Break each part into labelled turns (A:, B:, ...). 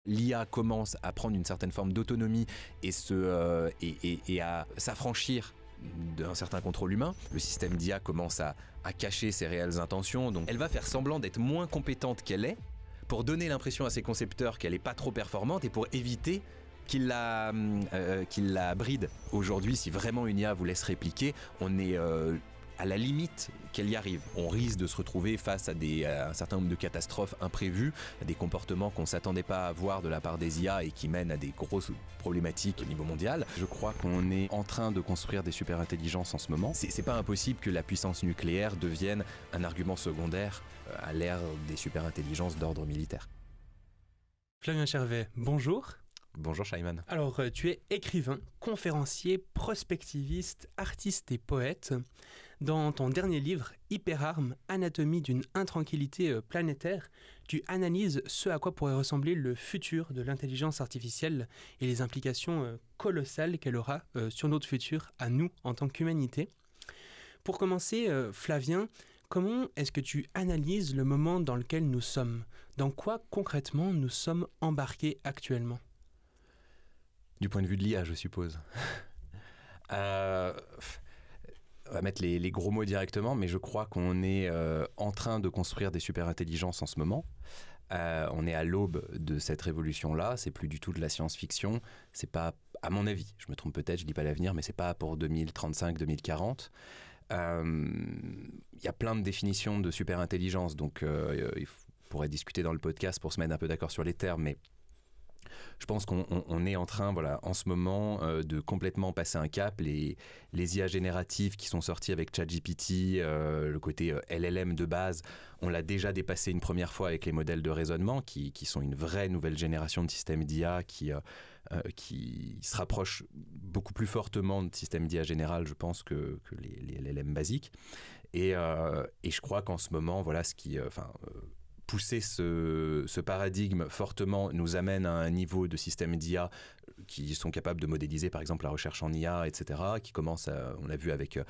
A: L'IA commence à prendre une certaine forme d'autonomie et à s'affranchir d'un certain contrôle humain. Le système d'IA commence à cacher ses réelles intentions, donc elle va faire semblant d'être moins compétente qu'elle est pour donner l'impression à ses concepteurs qu'elle n'est pas trop performante et pour éviter qu'il la bride. Aujourd'hui, si vraiment une IA vous laisse répliquer, on est à la limite qu'elle y arrive. On risque de se retrouver face à un certain nombre de catastrophes imprévues, à des comportements qu'on ne s'attendait pas à voir de la part des IA et qui mènent à des grosses problématiques au niveau mondial. Je crois qu'on est en train de construire des super-intelligences en ce moment. C'est pas impossible que la puissance nucléaire devienne un argument secondaire à l'ère des super-intelligences d'ordre militaire.
B: Flavien Chervet, bonjour.
A: Bonjour Shaiman.
B: Alors, tu es écrivain, conférencier, prospectiviste, artiste et poète. Dans ton dernier livre, Hyperarme, Anatomie d'une intranquillité planétaire, tu analyses ce à quoi pourrait ressembler le futur de l'intelligence artificielle et les implications colossales qu'elle aura sur notre futur, à nous en tant qu'humanité. Pour commencer, Flavien, comment est-ce que tu analyses le moment dans lequel nous sommes ? Dans quoi concrètement nous sommes embarqués actuellement ?
A: Du point de vue de l'IA, je suppose. On va mettre les gros mots directement, mais je crois qu'on est en train de construire des super-intelligences en ce moment. On est à l'aube de cette révolution-là. C'est plus du tout de la science-fiction. C'est pas, à mon avis, je me trompe peut-être, je dis pas l'avenir, mais c'est pas pour 2035-2040. Il y a plein de définitions de super-intelligence, donc il pourrait discuter dans le podcast pour se mettre un peu d'accord sur les termes, mais je pense qu'on est en train, voilà, en ce moment, de complètement passer un cap. Les IA génératives qui sont sorties avec ChatGPT, le côté LLM de base, on l'a déjà dépassé une première fois avec les modèles de raisonnement qui sont une vraie nouvelle génération de systèmes d'IA qui se rapprochent beaucoup plus fortement de systèmes d'IA général, je pense, que les LLM basiques. Et je crois qu'en ce moment, voilà, pousser ce paradigme fortement nous amène à un niveau de système d'IA qui sont capables de modéliser par exemple la recherche en IA, etc., qui commence on l'a vu avec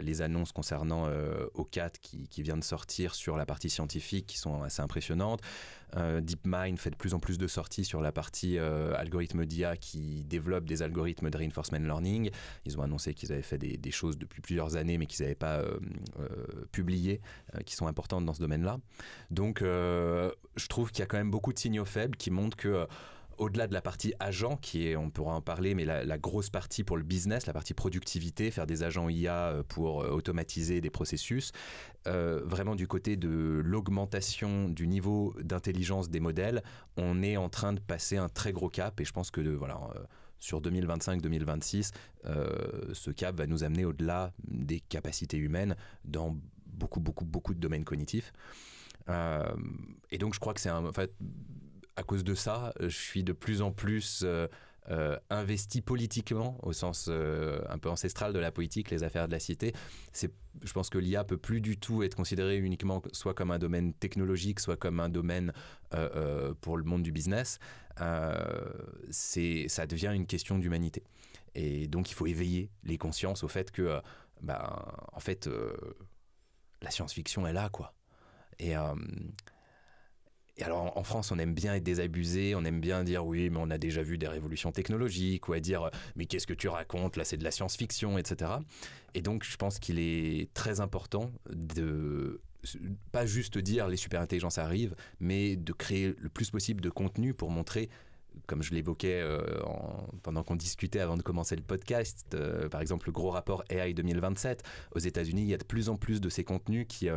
A: les annonces concernant O4 qui vient de sortir sur la partie scientifique qui sont assez impressionnantes. DeepMind fait de plus en plus de sorties sur la partie algorithme d'IA qui développe des algorithmes de reinforcement learning. Ils ont annoncé qu'ils avaient fait des choses depuis plusieurs années mais qu'ils n'avaient pas publiées, qui sont importantes dans ce domaine-là. Donc je trouve qu'il y a quand même beaucoup de signaux faibles qui montrent que au-delà de la partie agent, qui est, on pourra en parler, mais la grosse partie pour le business, la partie productivité, faire des agents IA pour automatiser des processus, vraiment du côté de l'augmentation du niveau d'intelligence des modèles, on est en train de passer un très gros cap et je pense que sur 2025-2026, ce cap va nous amener au-delà des capacités humaines dans beaucoup de domaines cognitifs. Et donc je crois que c'est en fait, à cause de ça, je suis de plus en plus investi politiquement au sens un peu ancestral de la politique, les affaires de la cité. Je pense que l'IA peut plus du tout être considérée uniquement soit comme un domaine technologique, soit comme un domaine pour le monde du business. Ça devient une question d'humanité. Et donc il faut éveiller les consciences au fait que en fait la science-fiction est là, quoi. Et alors en France, on aime bien être désabusé, on aime bien dire oui, mais on a déjà vu des révolutions technologiques, ou à dire mais qu'est-ce que tu racontes, là c'est de la science-fiction, etc. Et donc je pense qu'il est très important de pas juste dire les super-intelligences arrivent, mais de créer le plus possible de contenu pour montrer, comme je l'évoquais pendant qu'on discutait avant de commencer le podcast, par exemple le gros rapport AI 2027, aux États-Unis, il y a de plus en plus de ces contenus qui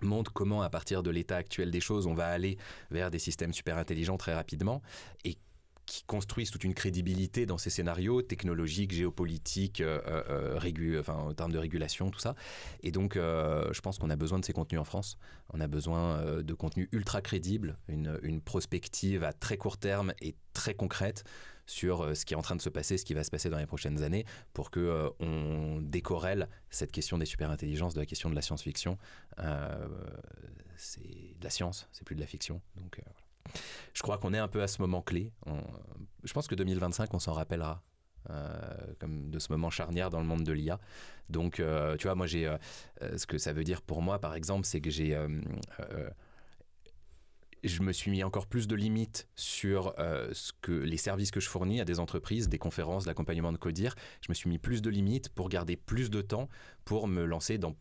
A: montre comment, à partir de l'état actuel des choses, on va aller vers des systèmes super intelligents très rapidement et qui construisent toute une crédibilité dans ces scénarios technologiques, géopolitiques, en termes de régulation, tout ça. Et donc, je pense qu'on a besoin de ces contenus en France. On a besoin de contenus ultra crédibles, une prospective à très court terme et très concrète sur ce qui est en train de se passer, ce qui va se passer dans les prochaines années, pour que on décorrèle cette question des super-intelligences de la question de la science-fiction. C'est de la science, c'est plus de la fiction. Donc, voilà. Je crois qu'on est un peu à ce moment clé. Je pense que 2025, on s'en rappellera. Comme de ce moment charnière dans le monde de l'IA. Donc, tu vois, moi, ce que ça veut dire pour moi, par exemple, c'est que je me suis mis encore plus de limites sur les services que je fournis à des entreprises, des conférences, de l'accompagnement de codir. Je me suis mis plus de limites pour garder plus de temps pour me lancer dans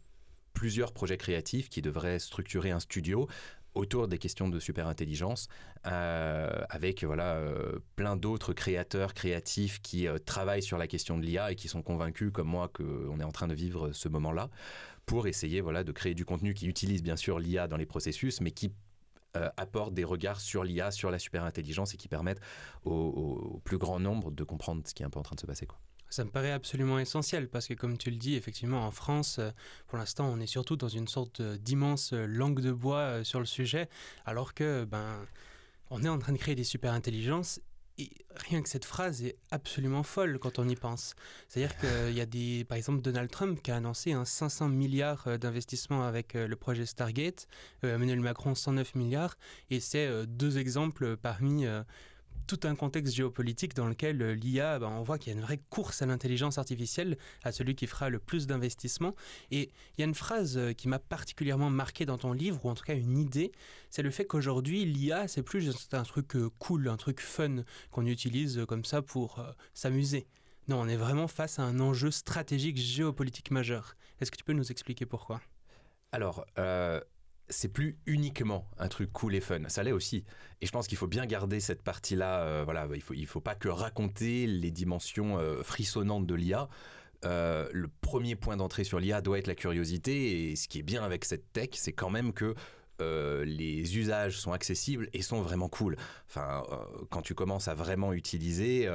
A: plusieurs projets créatifs qui devraient structurer un studio autour des questions de superintelligence, avec plein d'autres créateurs, créatifs qui travaillent sur la question de l'IA et qui sont convaincus, comme moi, qu'on est en train de vivre ce moment-là, pour essayer de créer du contenu qui utilise bien sûr l'IA dans les processus, mais qui apporte des regards sur l'IA, sur la superintelligence et qui permettent au plus grand nombre de comprendre ce qui est un peu en train de se passer, quoi.
B: Ça me paraît absolument essentiel parce que, comme tu le dis, effectivement, en France, pour l'instant, on est surtout dans une sorte d'immense langue de bois sur le sujet, alors que on est en train de créer des superintelligences. Et rien que cette phrase est absolument folle quand on y pense. C'est-à-dire qu'il y a par exemple, Donald Trump qui a annoncé un 500 milliards d'investissement avec le projet Stargate, Emmanuel Macron 109 milliards, et c'est deux exemples parmi tout un contexte géopolitique dans lequel l'IA, on voit qu'il y a une vraie course à l'intelligence artificielle, à celui qui fera le plus d'investissements. Et il y a une phrase qui m'a particulièrement marqué dans ton livre, ou en tout cas une idée, c'est le fait qu'aujourd'hui, l'IA, c'est plus juste un truc cool, un truc fun qu'on utilise comme ça pour s'amuser. Non, on est vraiment face à un enjeu stratégique géopolitique majeur. Est-ce que tu peux nous expliquer pourquoi ?
A: Alors, c'est plus uniquement un truc cool et fun, ça l'est aussi. Et je pense qu'il faut bien garder cette partie-là, il faut pas que raconter les dimensions frissonnantes de l'IA. Le premier point d'entrée sur l'IA doit être la curiosité, et ce qui est bien avec cette tech, c'est quand même que les usages sont accessibles et sont vraiment cool. Enfin, quand tu commences à vraiment utiliser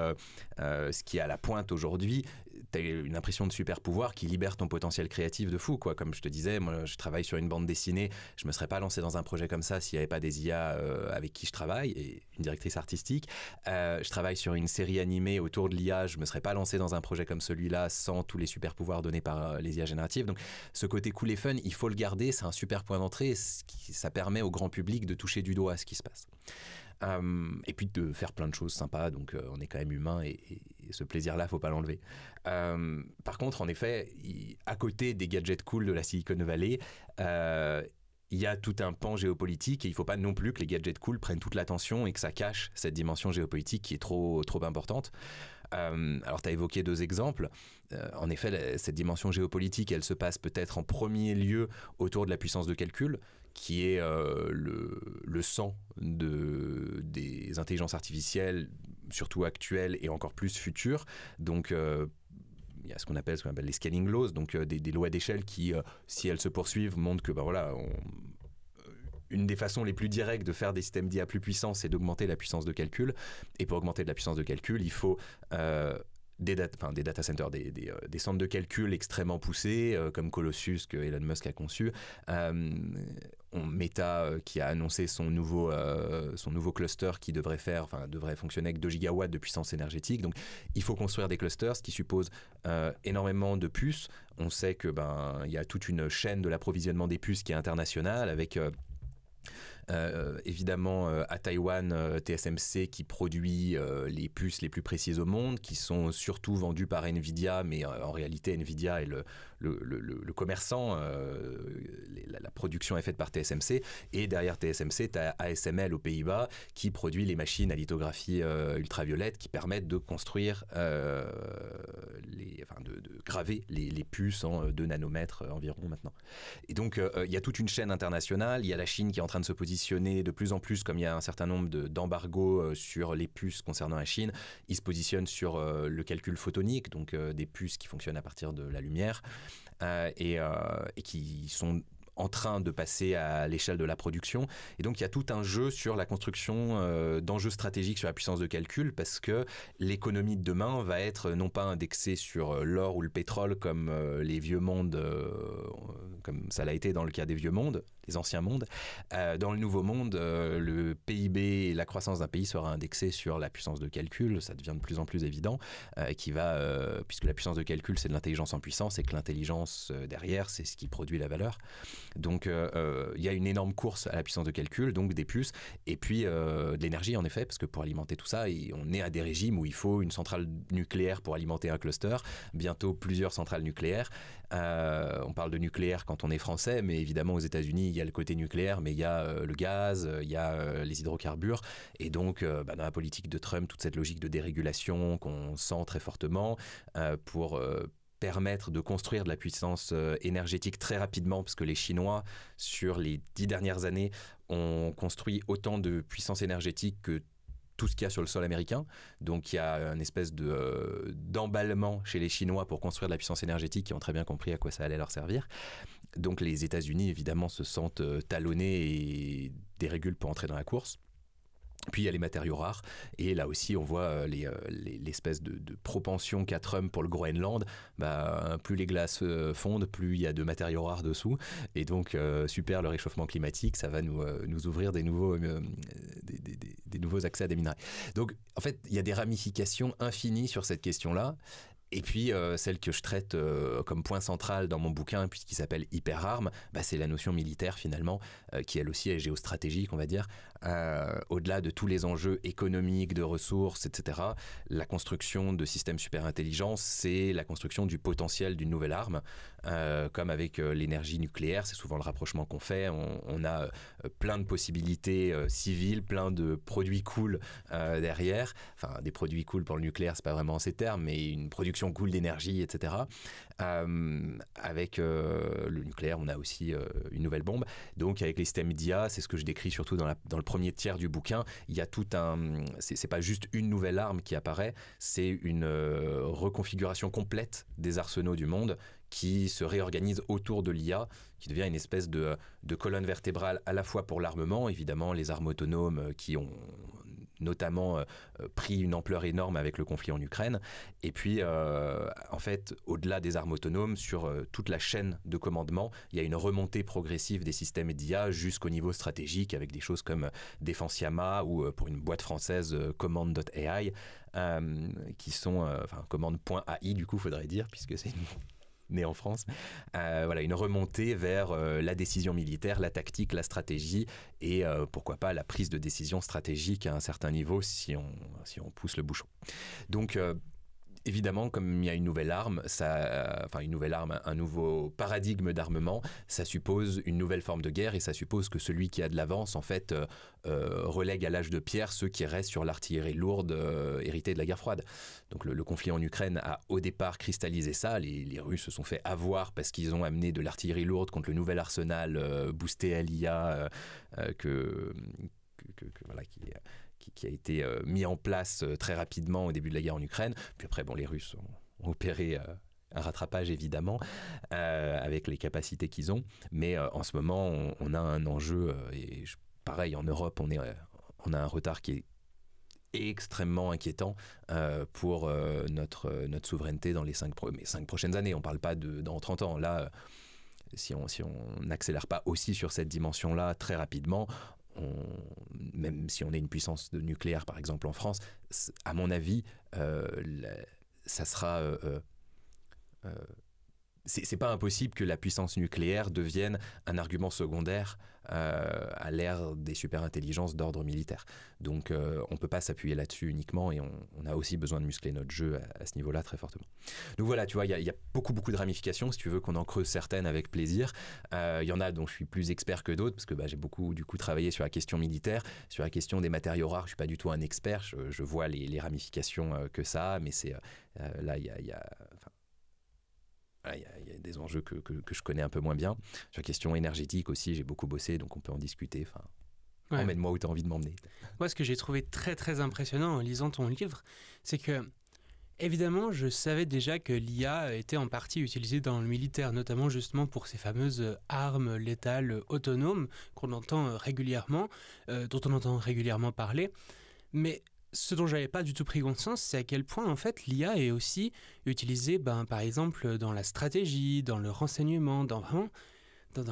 A: ce qui est à la pointe aujourd'hui, tu as une impression de super pouvoir qui libère ton potentiel créatif de fou, quoi. Comme je te disais, moi je travaille sur une bande dessinée, je me serais pas lancé dans un projet comme ça s'il n'y avait pas des IA avec qui je travaille, et une directrice artistique. Je travaille sur une série animée autour de l'IA, je me serais pas lancé dans un projet comme celui-là sans tous les super pouvoirs donnés par les IA génératives. Donc ce côté cool et fun, il faut le garder, c'est un super point d'entrée, ça permet au grand public de toucher du doigt ce qui se passe. Et puis de faire plein de choses sympas, donc on est quand même humain, et ce plaisir-là, faut pas l'enlever. Par contre, en effet, à côté des gadgets cool de la Silicon Valley, il y a tout un pan géopolitique, et il ne faut pas non plus que les gadgets cool prennent toute l'attention et que ça cache cette dimension géopolitique qui est trop importante. Alors, tu as évoqué deux exemples. En effet, cette dimension géopolitique, elle se passe peut-être en premier lieu autour de la puissance de calcul, qui est le sang des intelligences artificielles, surtout actuelles et encore plus futures. Donc, il y a ce qu'on appelle les scaling laws, donc des lois d'échelle qui, si elles se poursuivent, montrent que une des façons les plus directes de faire des systèmes d'IA plus puissants, c'est d'augmenter la puissance de calcul. Et pour augmenter de la puissance de calcul, il faut des data centers, des centres de extrêmement poussés, comme Colossus que Elon Musk a conçu. Meta qui a annoncé son nouveau cluster qui devrait fonctionner avec 2 gigawatts de puissance énergétique. Donc il faut construire des clusters, ce qui suppose énormément de puces. On sait que il y a toute une chaîne de l'approvisionnement des puces qui est internationale, avec évidemment à Taïwan, TSMC qui produit les puces les plus précises au monde, qui sont surtout vendues par Nvidia, mais en réalité Nvidia est le commerçant, la production est faite par TSMC, et derrière TSMC tu as ASML aux Pays-Bas qui produit les machines à lithographie ultraviolette qui permettent de construire de graver les puces en 2 nanomètres environ maintenant. Et donc il y a toute une chaîne internationale, il y a la Chine qui est en train de se positionner de plus en plus, comme il y a un certain nombre d'embargos sur les puces concernant la Chine, ils se positionnent sur le calcul photonique, donc des puces qui fonctionnent à partir de la lumière, et qui sont en train de passer à l'échelle de la production. Et donc il y a tout un jeu sur la construction d'enjeux stratégiques sur la puissance de calcul, parce que l'économie de demain va être non pas indexée sur l'or ou le pétrole comme les vieux mondes, comme ça l'a été dans le cas des vieux mondes, les anciens mondes. Dans le nouveau monde, le PIB et la croissance d'un pays sera indexé sur la puissance de calcul. Ça devient de plus en plus évident, puisque la puissance de calcul, c'est de l'intelligence en puissance, et que l'intelligence derrière, c'est ce qui produit la valeur. Donc il y a une énorme course à la puissance de calcul, donc des puces, et puis de l'énergie en effet, parce que pour alimenter tout ça, on est à des régimes où il faut une centrale nucléaire pour alimenter un cluster, bientôt plusieurs centrales nucléaires. On parle de nucléaire quand on est français, mais évidemment aux États-Unis il y a le côté nucléaire, mais il y a le gaz, il y a les hydrocarbures, et donc dans la politique de Trump, toute cette logique de dérégulation qu'on sent très fortement pour permettre de construire de la puissance énergétique très rapidement, parce que les Chinois, sur les 10 dernières années, ont construit autant de puissance énergétique que tout ce qu'il y a sur le sol américain. Donc il y a une espèce d'emballement chez les Chinois pour construire de la puissance énergétique, qui ont très bien compris à quoi ça allait leur servir. Donc les États-Unis, évidemment, se sentent talonnés et dérégulent pour entrer dans la course. Puis il y a les matériaux rares, et là aussi on voit l'espèce de propension qu'a Trump pour le Groenland. Plus les glaces fondent, plus il y a de matériaux rares dessous, et donc super, le réchauffement climatique, ça va nous ouvrir des nouveaux accès à des minerais. Donc en fait il y a des ramifications infinies sur cette question-là. Et puis, celle que je traite comme point central dans mon bouquin, puisqu'il s'appelle Hyperarmes, c'est la notion militaire finalement, qui elle aussi est géostratégique, on va dire. Au-delà de tous les enjeux économiques, de ressources, etc., la construction de systèmes super intelligents, c'est la construction du potentiel d'une nouvelle arme. Comme avec l'énergie nucléaire, c'est souvent le rapprochement qu'on fait. On a plein de possibilités civiles, plein de produits cool derrière. Enfin, des produits cool pour le nucléaire, c'est pas vraiment ces termes, mais une production cool d'énergie, etc. Avec le nucléaire, on a aussi une nouvelle bombe. Donc avec les systèmes d'IA, c'est ce que je décris surtout dans le premier tiers du bouquin. Il y a tout c'est pas juste une nouvelle arme qui apparaît, c'est une reconfiguration complète des arsenaux du monde qui se réorganise autour de l'IA, qui devient une espèce de colonne vertébrale à la fois pour l'armement, évidemment les armes autonomes qui ont notamment pris une ampleur énorme avec le conflit en Ukraine, et puis en fait au-delà des armes autonomes, sur toute la chaîne de commandement, il y a une remontée progressive des systèmes d'IA jusqu'au niveau stratégique, avec des choses comme Défensiama ou pour une boîte française Command.ai, qui sont commande.ai du coup faudrait dire, puisque c'est né en France, une remontée vers la décision militaire, la tactique, la stratégie, et pourquoi pas la prise de décision stratégique à un certain niveau si on pousse le bouchon. Donc évidemment, comme il y a une nouvelle arme, un nouveau paradigme d'armement, ça suppose une nouvelle forme de guerre, et ça suppose que celui qui a de l'avance, en fait, relègue à l'âge de pierre ceux qui restent sur l'artillerie lourde héritée de la guerre froide. Donc le conflit en Ukraine a au départ cristallisé ça. Les Russes se sont fait avoir parce qu'ils ont amené de l'artillerie lourde contre le nouvel arsenal boosté à l'IA qui a été mis en place très rapidement au début de la guerre en Ukraine. Puis après, les Russes ont opéré un rattrapage, évidemment, avec les capacités qu'ils ont. Mais en ce moment, on a un enjeu, et pareil, en Europe, on a un retard qui est extrêmement inquiétant pour notre souveraineté dans les 5 prochaines années. On ne parle pas dans 30 ans. Là, si on n'accélère pas aussi sur cette dimension-là très rapidement, même si on est une puissance de nucléaire par exemple en France, à mon avis ça sera c'est pas impossible que la puissance nucléaire devienne un argument secondaire à l'ère des superintelligences d'ordre militaire. Donc on peut pas s'appuyer là-dessus uniquement, et on a aussi besoin de muscler notre jeu à ce niveau-là très fortement. Donc voilà, tu vois, il y a beaucoup de ramifications. Si tu veux qu'on en creuse certaines, avec plaisir. Il y en a dont je suis plus expert que d'autres, parce que j'ai beaucoup du coup travaillé sur la question militaire, sur la question des matériaux rares. Je suis pas du tout un expert. Je vois les ramifications que ça a, mais c'est là il y a des enjeux que je connais un peu moins bien. Sur la question énergétique aussi, j'ai beaucoup bossé, donc on peut en discuter. Emmène-moi où tu as envie de m'emmener.
B: Moi, ce que j'ai trouvé très très impressionnant en lisant ton livre, c'est que, évidemment, je savais déjà que l'IA était en partie utilisée dans le militaire, notamment justement pour ces fameuses armes létales autonomes qu'on entend régulièrement, dont on entend régulièrement parler. Mais ce dont j'avais pas du tout pris conscience, c'est à quel point en fait l'IA est aussi utilisée, par exemple, dans la stratégie, dans le renseignement, dans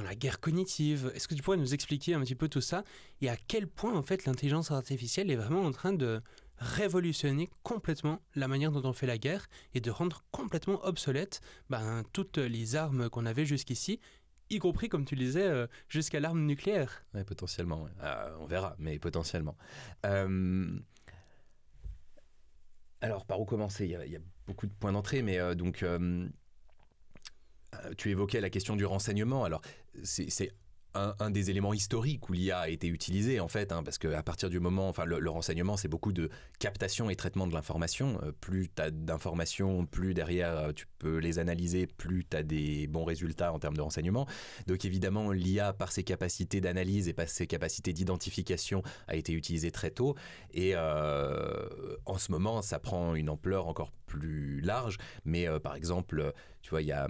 B: la guerre cognitive. Est-ce que tu pourrais nous expliquer un petit peu tout ça, et à quel point en fait l'intelligence artificielle est vraiment en train de révolutionner complètement la manière dont on fait la guerre, et de rendre complètement obsolètes toutes les armes qu'on avait jusqu'ici, y compris, comme tu le disais, jusqu'à l'arme nucléaire.
A: Ouais, potentiellement. Ouais. On verra, mais potentiellement. Alors, par où commencer ? Il y a beaucoup de points d'entrée, mais tu évoquais la question du renseignement. Alors, c'est un des éléments historiques où l'IA a été utilisée, en fait, parce qu'à partir du moment, le renseignement, c'est beaucoup de captation et traitement de l'information. Plus tu as d'informations, plus derrière tu peux les analyser, plus tu as des bons résultats en termes de renseignement. Donc évidemment, l'IA, par ses capacités d'analyse et par ses capacités d'identification, a été utilisée très tôt. Et en ce moment, ça prend une ampleur encore plus large. Mais par exemple, tu vois, il y a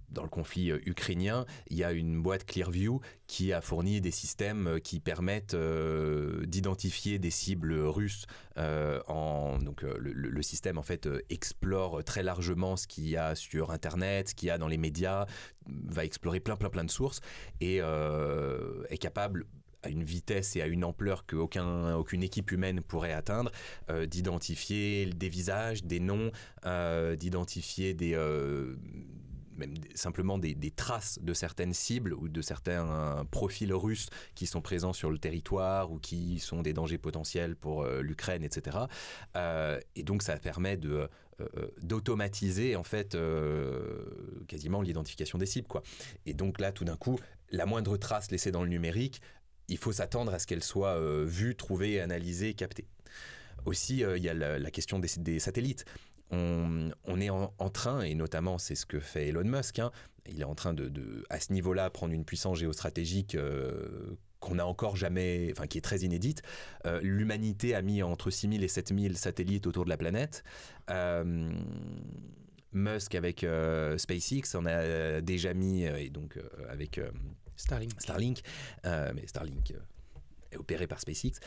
A: dans le conflit ukrainien, il y a une boîte Clearview qui a fourni des systèmes qui permettent d'identifier des cibles russes. Donc le système en fait explore très largement ce qu'il y a sur Internet, ce qu'il y a dans les médias, va explorer plein de sources et est capable à une vitesse et à une ampleur qu'aucune équipe humaine pourrait atteindre, d'identifier des visages, des noms, d'identifier même simplement des traces de certaines cibles ou de certains profils russes qui sont présents sur le territoire ou qui sont des dangers potentiels pour l'Ukraine, etc. Et donc ça permet d'automatiser en fait quasiment l'identification des cibles, quoi. Et donc là, tout d'un coup, la moindre trace laissée dans le numérique, il faut s'attendre à ce qu'elle soit vue, trouvée, analysée, captée. Aussi, il y a la question des satellites. On est en train, et notamment c'est ce que fait Elon Musk, il est en train à ce niveau-là, prendre une puissance géostratégique qu'on n'a encore jamais, qui est très inédite. L'humanité a mis entre 6000 et 7000 satellites autour de la planète. Musk avec SpaceX en a déjà mis, et donc avec Starlink, mais Starlink est opéré par SpaceX.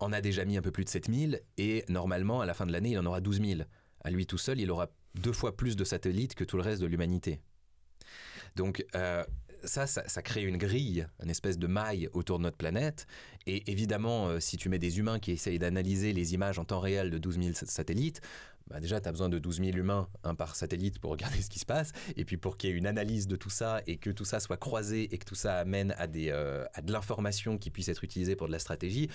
A: On a déjà mis un peu plus de 7000 et normalement, à la fin de l'année, il en aura 12 000. À lui tout seul, il aura 2 fois plus de satellites que tout le reste de l'humanité. Donc ça crée une grille, une espèce de maille autour de notre planète. Et évidemment, si tu mets des humains qui essayent d'analyser les images en temps réel de 12 000 satellites, déjà, tu as besoin de 12 000 humains par satellite pour regarder ce qui se passe. Et puis pour qu'il y ait une analyse de tout ça et que tout ça soit croisé et que tout ça amène à de l'information qui puisse être utilisée pour de la stratégie,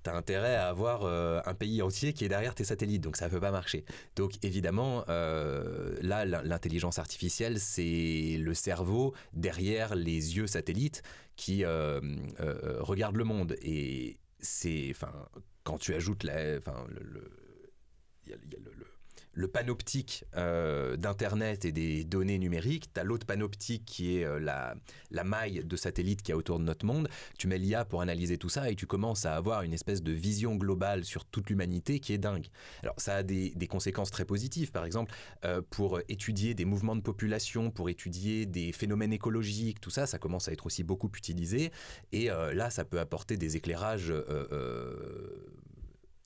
A: tu as intérêt à avoir un pays entier qui est derrière tes satellites, donc ça ne peut pas marcher. Donc évidemment, là, l'intelligence artificielle, c'est le cerveau derrière les yeux satellites qui regardent le monde. Et quand tu ajoutes le panoptique d'Internet et des données numériques, tu as l'autre panoptique qui est la maille de satellites qu'il y a autour de notre monde. Tu mets l'IA pour analyser tout ça et tu commences à avoir une espèce de vision globale sur toute l'humanité qui est dingue. Alors ça a des conséquences très positives, par exemple, pour étudier des mouvements de population, pour étudier des phénomènes écologiques, tout ça, ça commence à être aussi beaucoup utilisé. Et là, ça peut apporter des éclairages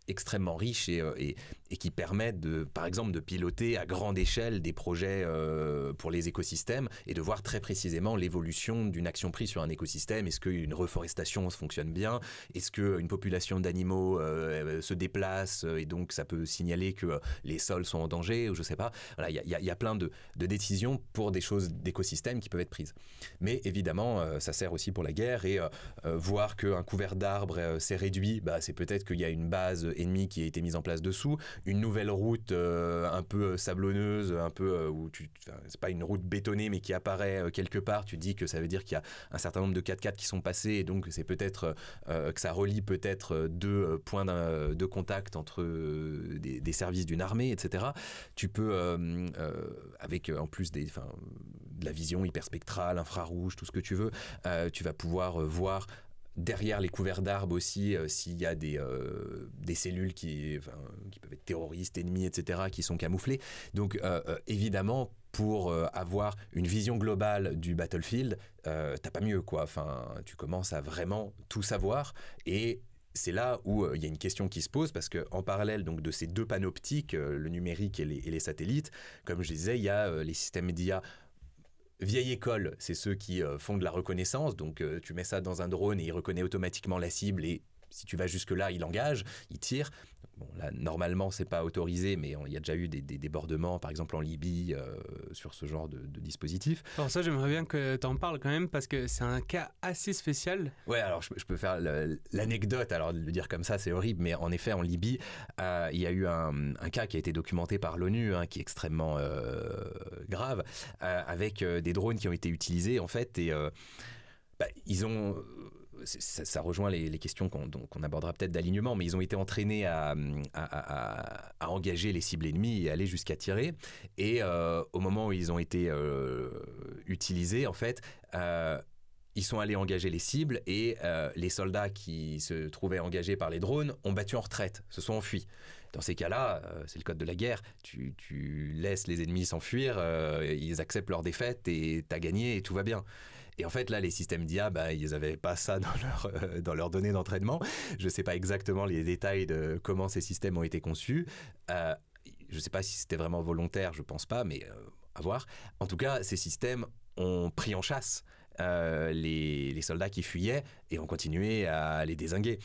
A: extrêmement riches et qui permettent par exemple de piloter à grande échelle des projets pour les écosystèmes et de voir très précisément l'évolution d'une action prise sur un écosystème. Est-ce qu'une reforestation fonctionne bien ? Est-ce qu'une population d'animaux se déplace et donc ça peut signaler que les sols sont en danger ou je sais pas. Voilà, il y a plein de décisions pour des choses d'écosystèmes qui peuvent être prises. Mais évidemment, ça sert aussi pour la guerre et voir qu'un couvert d'arbres s'est réduit, c'est peut-être qu'il y a une base ennemie qui a été mise en place dessous, une nouvelle route un peu sablonneuse, un peu c'est pas une route bétonnée mais qui apparaît quelque part, tu dis que ça veut dire qu'il y a un certain nombre de 4x4 qui sont passés et donc c'est peut-être que ça relie peut-être 2 points de contact entre des services d'une armée, etc. Tu peux avec en plus de la vision hyperspectrale, infrarouge, tout ce que tu veux, tu vas pouvoir voir derrière les couverts d'arbres aussi, s'il y a des cellules qui peuvent être terroristes, ennemis, etc., qui sont camouflées. Donc, évidemment, pour avoir une vision globale du battlefield, t'as pas mieux, quoi. Tu commences à vraiment tout savoir et c'est là où il y a une question qui se pose parce qu'en parallèle donc, de ces 2 panoptiques, le numérique et les satellites, comme je disais, il y a les systèmes d'IA vieille école, c'est ceux qui font de la reconnaissance, donc tu mets ça dans un drone et il reconnaît automatiquement la cible et si tu vas jusque-là, il engage, il tire. Bon, là, normalement, c'est pas autorisé, mais il y a déjà eu des débordements, par exemple en Libye, sur ce genre de dispositif.
B: Alors ça, j'aimerais bien que tu en parles quand même, parce que c'est un cas assez spécial.
A: Ouais, alors je peux faire l'anecdote, alors de le dire comme ça, c'est horrible, mais en effet, en Libye, il y a eu un cas qui a été documenté par l'ONU, qui est extrêmement grave, avec des drones qui ont été utilisés, en fait, et ils ont... Ça rejoint les questions qu'on abordera peut-être d'alignement, mais ils ont été entraînés à engager les cibles ennemies et aller jusqu'à tirer. Et au moment où ils ont été utilisés, en fait, ils sont allés engager les cibles et les soldats qui se trouvaient engagés par les drones ont battu en retraite, se sont enfuis. Dans ces cas-là, c'est le code de la guerre, tu laisses les ennemis s'enfuir, ils acceptent leur défaite et t'as gagné et tout va bien. Et en fait, là, les systèmes d'IA, ils n'avaient pas ça dans leurs données d'entraînement. Je ne sais pas exactement les détails de comment ces systèmes ont été conçus. Je ne sais pas si c'était vraiment volontaire, je ne pense pas, mais à voir. En tout cas, ces systèmes ont pris en chasse les soldats qui fuyaient et ont continué à les dézinguer.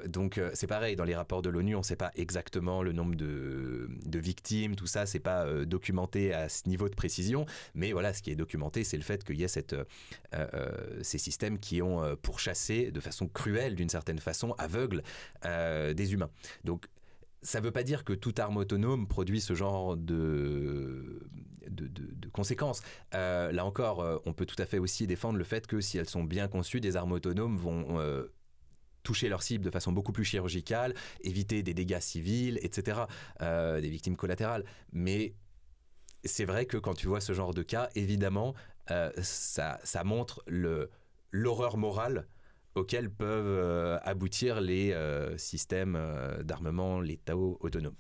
A: Donc c'est pareil, dans les rapports de l'ONU, on ne sait pas exactement le nombre de victimes, tout ça, c'est pas documenté à ce niveau de précision, mais voilà, ce qui est documenté, c'est le fait qu'il y ait ces systèmes qui ont pourchassé de façon cruelle, d'une certaine façon, aveugle, des humains. Donc ça ne veut pas dire que toute arme autonome produit ce genre de conséquences. Là encore, on peut tout à fait aussi défendre le fait que si elles sont bien conçues, des armes autonomes vont toucher leur cible de façon beaucoup plus chirurgicale, éviter des dégâts civils, etc., des victimes collatérales. Mais c'est vrai que quand tu vois ce genre de cas, évidemment, ça montre l'horreur morale auxquels peuvent aboutir les systèmes d'armement létaux autonomes.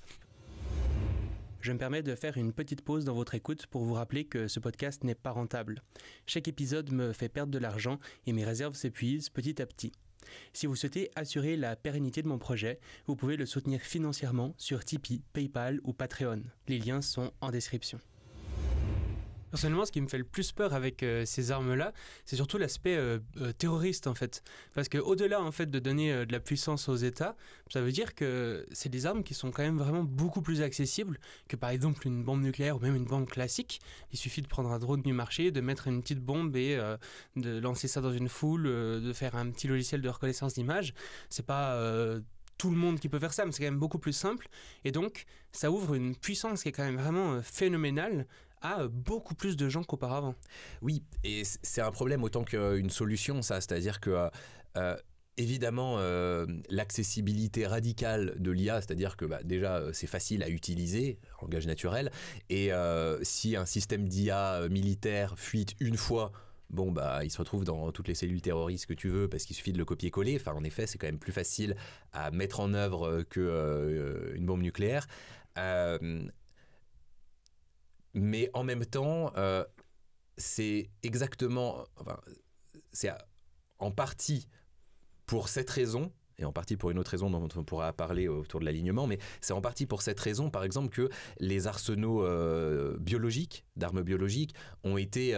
B: Je me permets de faire une petite pause dans votre écoute pour vous rappeler que ce podcast n'est pas rentable. Chaque épisode me fait perdre de l'argent et mes réserves s'épuisent petit à petit. Si vous souhaitez assurer la pérennité de mon projet, vous pouvez le soutenir financièrement sur Tipeee, PayPal ou Patreon. Les liens sont en description. Personnellement, ce qui me fait le plus peur avec ces armes-là, c'est surtout l'aspect terroriste en fait. Parce qu'au-delà en fait de donner de la puissance aux États, ça veut dire que c'est des armes qui sont quand même vraiment beaucoup plus accessibles que par exemple une bombe nucléaire ou même une bombe classique. Il suffit de prendre un drone du marché, de mettre une petite bombe et de lancer ça dans une foule, de faire un petit logiciel de reconnaissance d'image. C'est pas tout le monde qui peut faire ça, mais c'est quand même beaucoup plus simple. Et donc, ça ouvre une puissance qui est quand même vraiment phénoménale à beaucoup plus de gens qu'auparavant.
A: Oui, et c'est un problème autant qu'une solution, ça. C'est-à-dire que, évidemment, l'accessibilité radicale de l'IA, c'est-à-dire que déjà, c'est facile à utiliser, langage naturel, et si un système d'IA militaire fuite une fois, il se retrouve dans toutes les cellules terroristes que tu veux parce qu'il suffit de le copier-coller. Enfin, en effet, c'est quand même plus facile à mettre en œuvre qu'une bombe nucléaire. Mais en même temps, c'est exactement... c'est en partie pour cette raison, et en partie pour une autre raison dont on pourra parler autour de l'alignement, mais c'est en partie pour cette raison, par exemple, que les arsenaux biologiques, d'armes biologiques, ont été...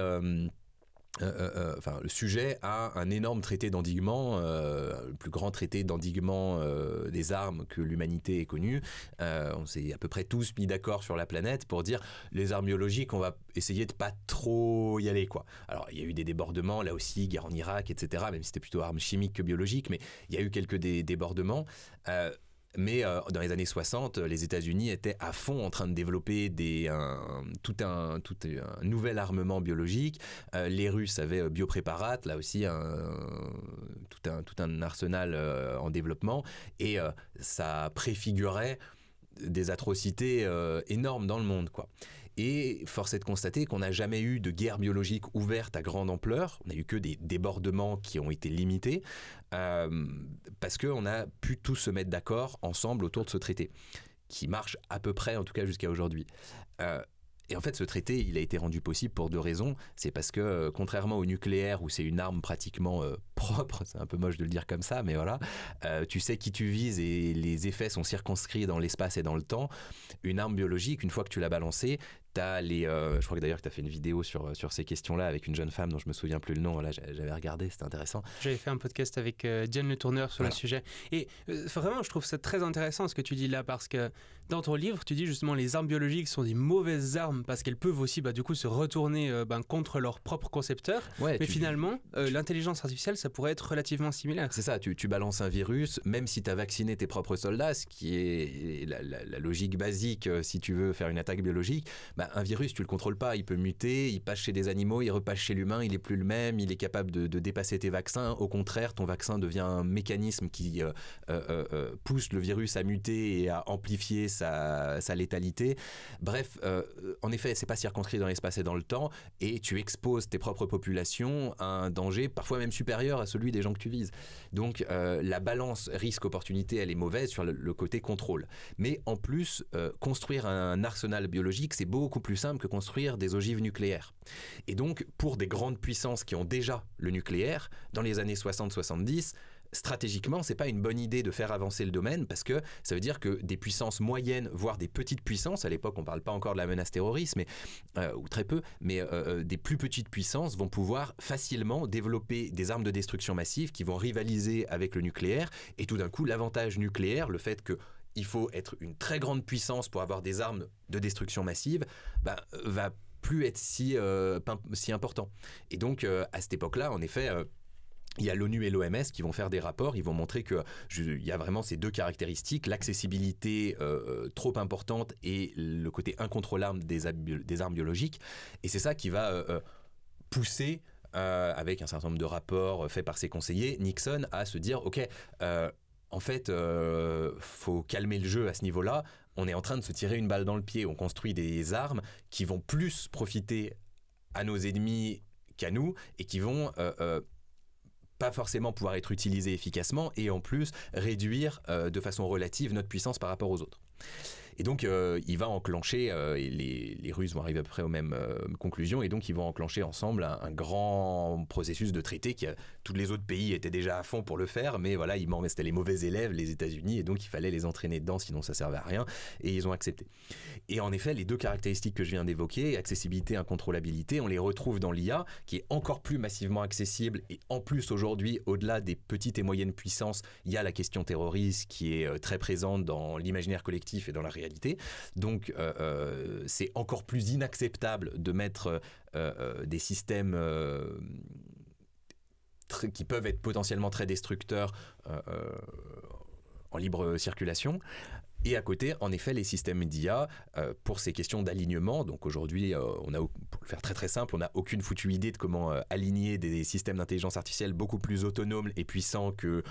A: le sujet a un énorme traité d'endiguement, le plus grand traité d'endiguement des armes que l'humanité ait connu. On s'est à peu près tous mis d'accord sur la planète pour dire les armes biologiques, on va essayer de pas trop y aller, quoi. Alors il y a eu des débordements, là aussi, guerre en Irak, etc., même si c'était plutôt armes chimiques que biologiques, mais il y a eu quelques débordements. Mais dans les années 60, les États-Unis étaient à fond en train de développer tout un nouvel armement biologique. Les Russes avaient Biopréparate, là aussi tout un arsenal en développement, et ça préfigurait des atrocités énormes dans le monde, quoi. Et force est de constater qu'on n'a jamais eu de guerre biologique ouverte à grande ampleur. On n'a eu que des débordements qui ont été limités parce qu'on a pu tous se mettre d'accord ensemble autour de ce traité qui marche à peu près, en tout cas jusqu'à aujourd'hui. Et en fait, ce traité, il a été rendu possible pour deux raisons. C'est parce que, contrairement au nucléaire, où c'est une arme pratiquement propre, c'est un peu moche de le dire comme ça, mais voilà, tu sais qui tu vises et les effets sont circonscrits dans l'espace et dans le temps. Une arme biologique, une fois que tu l'as balancée, je crois que d'ailleurs tu as fait une vidéo sur ces questions-là avec une jeune femme dont je me souviens plus le nom. Là, j'avais regardé, c'était intéressant.
B: J'avais fait un podcast avec Diane Le Tourneur sur le sujet. Et vraiment, je trouve ça très intéressant ce que tu dis là, parce que dans ton livre, tu dis justement les armes biologiques sont des mauvaises armes parce qu'elles peuvent aussi du coup se retourner contre leurs propres concepteurs. Mais finalement, l'intelligence artificielle, ça pourrait être relativement similaire.
A: C'est ça, tu balances un virus, même si tu as vacciné tes propres soldats, ce qui est la logique basique si tu veux faire une attaque biologique. Un virus, tu le contrôles pas, il peut muter, il passe chez des animaux, il repasse chez l'humain, il est plus le même, il est capable de dépasser tes vaccins. Au contraire, ton vaccin devient un mécanisme qui pousse le virus à muter et à amplifier sa létalité. Bref, en effet, c'est pas circonscrit dans l'espace et dans le temps, et tu exposes tes propres populations à un danger parfois même supérieur à celui des gens que tu vises. Donc la balance risque-opportunité, elle est mauvaise sur le côté contrôle. Mais en plus, construire un arsenal biologique, c'est beaucoup plus simple que construire des ogives nucléaires. Et donc, pour des grandes puissances qui ont déjà le nucléaire, dans les années 60-70, stratégiquement, c'est pas une bonne idée de faire avancer le domaine, parce que ça veut dire que des puissances moyennes, voire des petites puissances, à l'époque on parle pas encore de la menace terroriste, ou très peu, mais des plus petites puissances vont pouvoir facilement développer des armes de destruction massive qui vont rivaliser avec le nucléaire, et tout d'un coup l'avantage nucléaire, le fait que il faut être une très grande puissance pour avoir des armes de destruction massive, va plus être si important. Et donc à cette époque-là, en effet, il y a l'ONU et l'OMS qui vont faire des rapports, ils vont montrer qu'il y a vraiment ces deux caractéristiques, l'accessibilité trop importante et le côté incontrôlable des armes biologiques. Et c'est ça qui va pousser, avec un certain nombre de rapports faits par ses conseillers, Nixon à se dire, ok, en fait, faut calmer le jeu à ce niveau-là. On est en train de se tirer une balle dans le pied. On construit des armes qui vont plus profiter à nos ennemis qu'à nous et qui vont pas forcément pouvoir être utilisées efficacement et en plus réduire de façon relative notre puissance par rapport aux autres. Et donc, il va enclencher, et les Russes vont arriver à peu près aux mêmes conclusions, et donc ils vont enclencher ensemble un grand processus de traité tous les autres pays étaient déjà à fond pour le faire, mais voilà, c'était les mauvais élèves, les États-Unis, et donc il fallait les entraîner dedans, sinon ça servait à rien, et ils ont accepté. Et en effet, les deux caractéristiques que je viens d'évoquer, accessibilité, incontrôlabilité, on les retrouve dans l'IA, qui est encore plus massivement accessible, et en plus aujourd'hui, au-delà des petites et moyennes puissances, il y a la question terroriste qui est très présente dans l'imaginaire collectif et dans la réalité. Donc c'est encore plus inacceptable de mettre des systèmes qui peuvent être potentiellement très destructeurs en libre circulation. Et à côté, en effet, les systèmes d'IA, pour ces questions d'alignement, donc aujourd'hui, pour le faire très très simple, on n'a aucune foutue idée de comment aligner des systèmes d'intelligence artificielle beaucoup plus autonomes et puissants que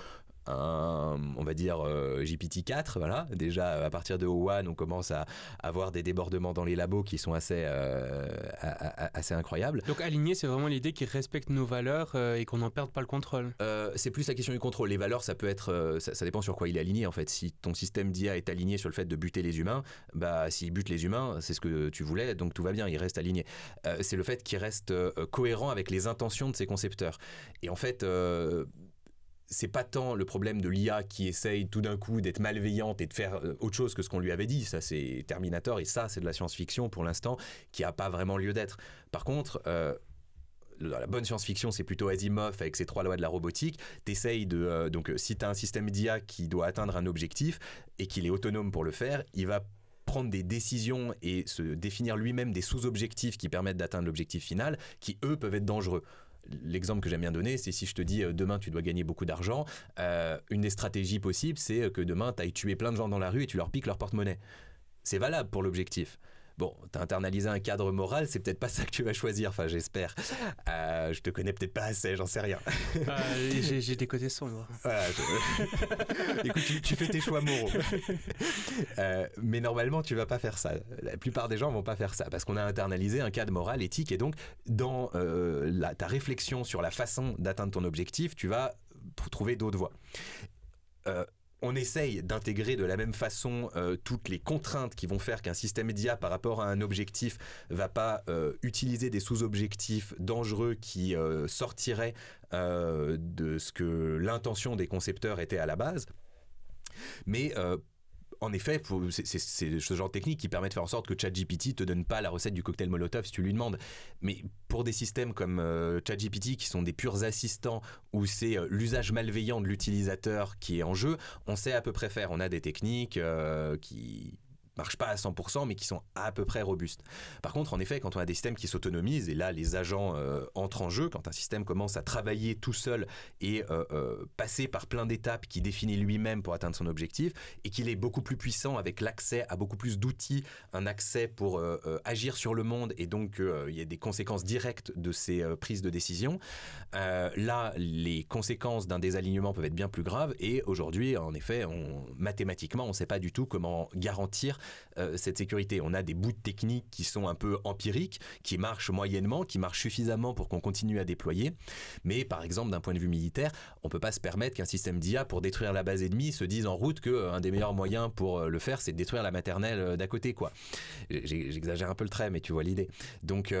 A: on va dire GPT-4, voilà. Déjà à partir de O1 on commence à avoir des débordements dans les labos qui sont assez incroyables.
B: Donc aligner, c'est vraiment l'idée qui respecte nos valeurs et qu'on n'en perde pas le contrôle.
A: C'est plus la question du contrôle. Les valeurs, ça peut être, ça dépend sur quoi il est aligné en fait. Si ton système d'IA est aligné sur le fait de buter les humains, s'il bute les humains, c'est ce que tu voulais, donc tout va bien, il reste aligné. C'est le fait qu'il reste cohérent avec les intentions de ses concepteurs. Et en fait, c'est pas tant le problème de l'IA qui essaye tout d'un coup d'être malveillante et de faire autre chose que ce qu'on lui avait dit. Ça, c'est Terminator, et ça, c'est de la science-fiction pour l'instant qui n'a pas vraiment lieu d'être. Par contre, la bonne science-fiction, c'est plutôt Asimov avec ses 3 lois de la robotique. T'essayes donc, si tu as un système d'IA qui doit atteindre un objectif et qu'il est autonome pour le faire, il va prendre des décisions et se définir lui-même des sous-objectifs qui permettent d'atteindre l'objectif final, qui, eux, peuvent être dangereux. L'exemple que j'aime bien donner, c'est si je te dis demain tu dois gagner beaucoup d'argent, une des stratégies possibles, c'est que demain tu ailles tuer plein de gens dans la rue et tu leur piques leur porte-monnaie. C'est valable pour l'objectif. Bon, t'as internalisé un cadre moral, c'est peut-être pas ça que tu vas choisir, enfin j'espère. Je te connais peut-être pas assez, j'en sais rien.
B: J'ai des côtés sombres.
A: Voilà, écoute, tu fais tes choix moraux. Mais normalement, tu vas pas faire ça. La plupart des gens vont pas faire ça, parce qu'on a internalisé un cadre moral, éthique, et donc dans ta réflexion sur la façon d'atteindre ton objectif, tu vas trouver d'autres voies. On essaye d'intégrer de la même façon toutes les contraintes qui vont faire qu'un système d'IA par rapport à un objectif va pas utiliser des sous-objectifs dangereux qui sortiraient de ce que l'intention des concepteurs était à la base. Mais en effet, c'est ce genre de technique qui permet de faire en sorte que ChatGPT te donne pas la recette du cocktail Molotov si tu lui demandes. Mais pour des systèmes comme ChatGPT qui sont des purs assistants où c'est l'usage malveillant de l'utilisateur qui est en jeu, on sait à peu près faire. On a des techniques qui marchent pas à 100% mais qui sont à peu près robustes. Par contre, en effet, quand on a des systèmes qui s'autonomisent, et là les agents entrent en jeu, quand un système commence à travailler tout seul et passer par plein d'étapes qu'il définit lui-même pour atteindre son objectif, et qu'il est beaucoup plus puissant avec l'accès à beaucoup plus d'outils, un accès pour agir sur le monde, et donc il y a des conséquences directes de ces prises de décision, là les conséquences d'un désalignement peuvent être bien plus graves, et aujourd'hui en effet mathématiquement on ne sait pas du tout comment garantir cette sécurité. On a des bouts de techniques qui sont un peu empiriques, qui marchent moyennement, qui marchent suffisamment pour qu'on continue à déployer, mais par exemple d'un point de vue militaire, on peut pas se permettre qu'un système d'IA pour détruire la base ennemie se dise en route qu'un des meilleurs moyens pour le faire c'est de détruire la maternelle d'à côté, quoi. J'exagère un peu le trait, mais tu vois l'idée. Donc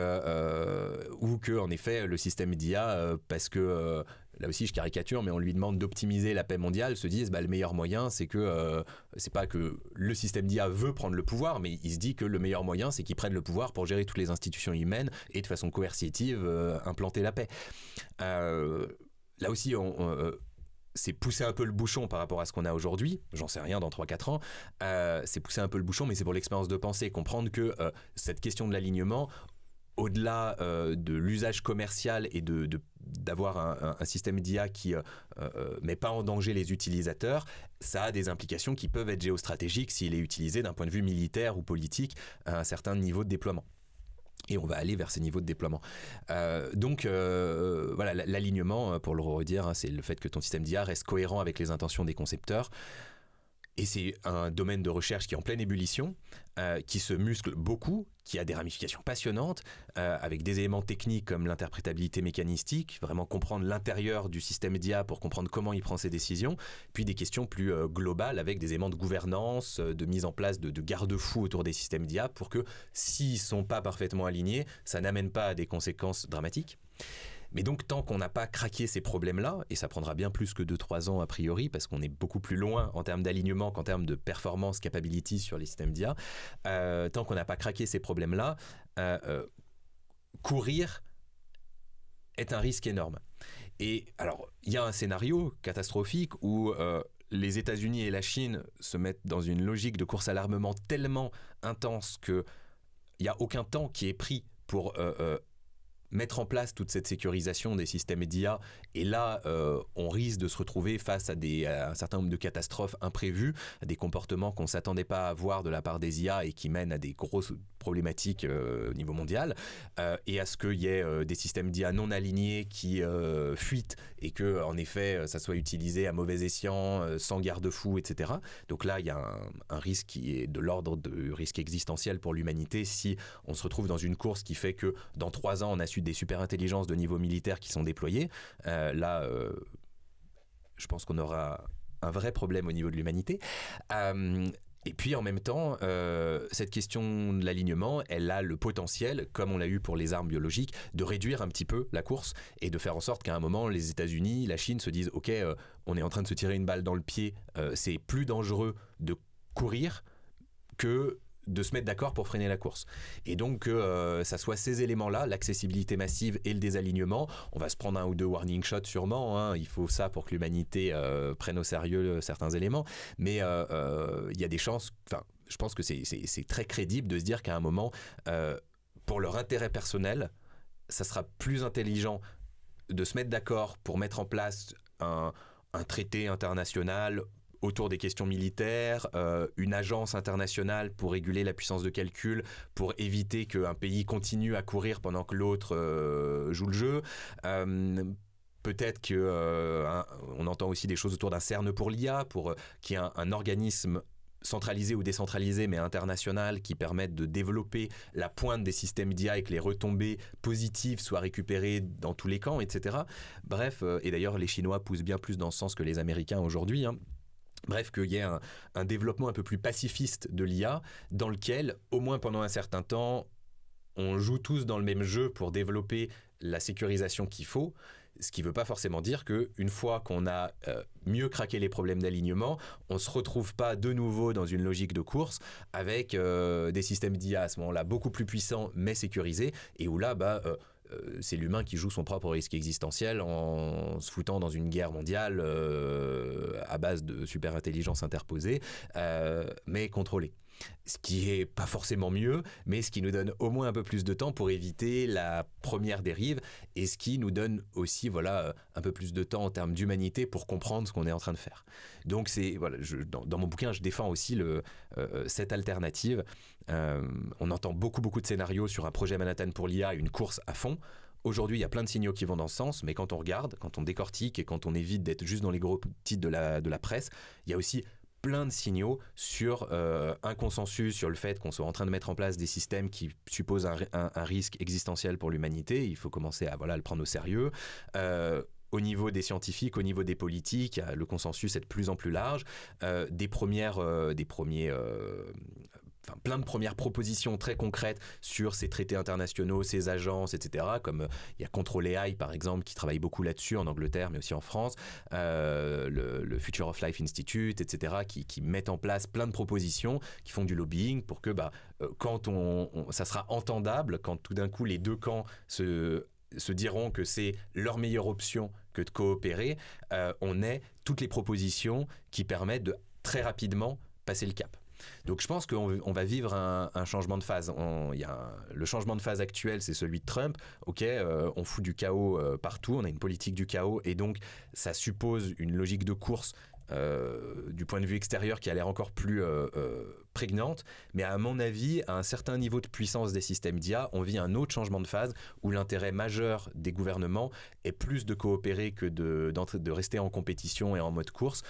A: ou que en effet le système d'IA parce que là aussi je caricature, mais on lui demande d'optimiser la paix mondiale, se disent le meilleur moyen c'est que c'est pas que le système d'IA veut prendre le pouvoir, mais il se dit que le meilleur moyen c'est qu'il prenne le pouvoir pour gérer toutes les institutions humaines et de façon coercitive implanter la paix. Là aussi c'est pousser un peu le bouchon par rapport à ce qu'on a aujourd'hui, j'en sais rien dans 3-4 ans, c'est pousser un peu le bouchon, mais c'est pour l'expérience de pensée, comprendre que cette question de l'alignement, au-delà de l'usage commercial et d'avoir un système d'IA qui met pas en danger les utilisateurs, ça a des implications qui peuvent être géostratégiques s'il est utilisé d'un point de vue militaire ou politique à un certain niveau de déploiement. Et on va aller vers ces niveaux de déploiement. Donc voilà, l'alignement, pour le redire, c'est le fait que ton système d'IA reste cohérent avec les intentions des concepteurs. Et c'est un domaine de recherche qui est en pleine ébullition, qui se muscle beaucoup, qui a des ramifications passionnantes, avec des éléments techniques comme l'interprétabilité mécanistique, vraiment comprendre l'intérieur du système d'IA pour comprendre comment il prend ses décisions, puis des questions plus globales avec des éléments de gouvernance, de mise en place de garde-fous autour des systèmes d'IA pour que s'ils ne sont pas parfaitement alignés, ça n'amène pas à des conséquences dramatiques. Mais donc, tant qu'on n'a pas craqué ces problèmes-là, et ça prendra bien plus que 2-3 ans a priori, parce qu'on est beaucoup plus loin en termes d'alignement qu'en termes de performance, capability sur les systèmes d'IA, tant qu'on n'a pas craqué ces problèmes-là, courir est un risque énorme. Et alors, il y a un scénario catastrophique où les États-Unis et la Chine se mettent dans une logique de course à l'armement tellement intense qu'il n'y a aucun temps qui est pris pour mettre en place toute cette sécurisation des systèmes d'IA, et là on risque de se retrouver face à un certain nombre de catastrophes imprévues, à des comportements qu'on ne s'attendait pas à voir de la part des IA et qui mènent à des grosses problématiques au niveau mondial, et à ce qu'il y ait des systèmes d'IA non alignés qui fuitent et que en effet ça soit utilisé à mauvais escient, sans garde-fou, etc. Donc là il y a un risque qui est de l'ordre de risque existentiel pour l'humanité si on se retrouve dans une course qui fait que dans 3 ans on a su des super intelligences de niveau militaire qui sont déployées. Là, je pense qu'on aura un vrai problème au niveau de l'humanité. Et puis en même temps, cette question de l'alignement, elle a le potentiel, comme on l'a eu pour les armes biologiques, de réduire un petit peu la course et de faire en sorte qu'à un moment, les États-Unis, la Chine se disent « Ok, on est en train de se tirer une balle dans le pied, c'est plus dangereux de courir que de se mettre d'accord pour freiner la course. » Et donc ça soit ces éléments-là, l'accessibilité massive et le désalignement, on va se prendre 1 ou 2 warning shots sûrement, hein, il faut ça pour que l'humanité prenne au sérieux certains éléments, mais il y a des chances, je pense que c'est très crédible de se dire qu'à un moment, pour leur intérêt personnel, ça sera plus intelligent de se mettre d'accord pour mettre en place un traité international autour des questions militaires, une agence internationale pour réguler la puissance de calcul, pour éviter qu'un pays continue à courir pendant que l'autre joue le jeu. Peut-être qu'on entend aussi des choses autour d'un CERN pour l'IA, pour qu'il y ait un organisme centralisé ou décentralisé, mais international, qui permette de développer la pointe des systèmes d'IA et que les retombées positives soient récupérées dans tous les camps, etc. Bref, et d'ailleurs les Chinois poussent bien plus dans ce sens que les Américains aujourd'hui, hein. Bref, qu'il y ait un développement un peu plus pacifiste de l'IA, dans lequel, au moins pendant un certain temps, on joue tous dans le même jeu pour développer la sécurisation qu'il faut. Ce qui ne veut pas forcément dire qu'une fois qu'on a mieux craqué les problèmes d'alignement, on ne se retrouve pas de nouveau dans une logique de course avec des systèmes d'IA à ce moment-là beaucoup plus puissants mais sécurisés, et où là, c'est l'humain qui joue son propre risque existentiel en se foutant dans une guerre mondiale à base de super-intelligence interposée, mais contrôlée. Ce qui est pas forcément mieux, mais ce qui nous donne au moins un peu plus de temps pour éviter la première dérive, et ce qui nous donne aussi un peu plus de temps en termes d'humanité pour comprendre ce qu'on est en train de faire. Donc dans mon bouquin, je défends aussi cette alternative. On entend beaucoup de scénarios sur un projet Manhattan pour l'IA, une course à fond. Aujourd'hui, il y a plein de signaux qui vont dans ce sens, mais quand on regarde, quand on décortique et quand on évite d'être juste dans les gros titres de la presse, il y a aussi plein de signaux sur un consensus sur le fait qu'on soit en train de mettre en place des systèmes qui supposent un risque existentiel pour l'humanité. Il faut commencer à le prendre au sérieux. Au niveau des scientifiques, au niveau des politiques, le consensus est de plus en plus large. Plein de premières propositions très concrètes sur ces traités internationaux, ces agences, etc. Comme il y a Control AI, par exemple, qui travaille beaucoup là-dessus en Angleterre, mais aussi en France, le Future of Life Institute, etc., qui mettent en place plein de propositions, qui font du lobbying pour que quand ça sera entendable, quand tout d'un coup les deux camps se diront que c'est leur meilleure option que de coopérer, on ait toutes les propositions qui permettent de très rapidement passer le cap. Donc je pense qu'on va vivre un changement de phase. Le changement de phase actuel, c'est celui de Trump. Ok, on fout du chaos partout, on a une politique du chaos, et donc ça suppose une logique de course du point de vue extérieur qui a l'air encore plus prégnante, mais à mon avis, à un certain niveau de puissance des systèmes d'IA, on vit un autre changement de phase où l'intérêt majeur des gouvernements est plus de coopérer que de rester en compétition et en mode course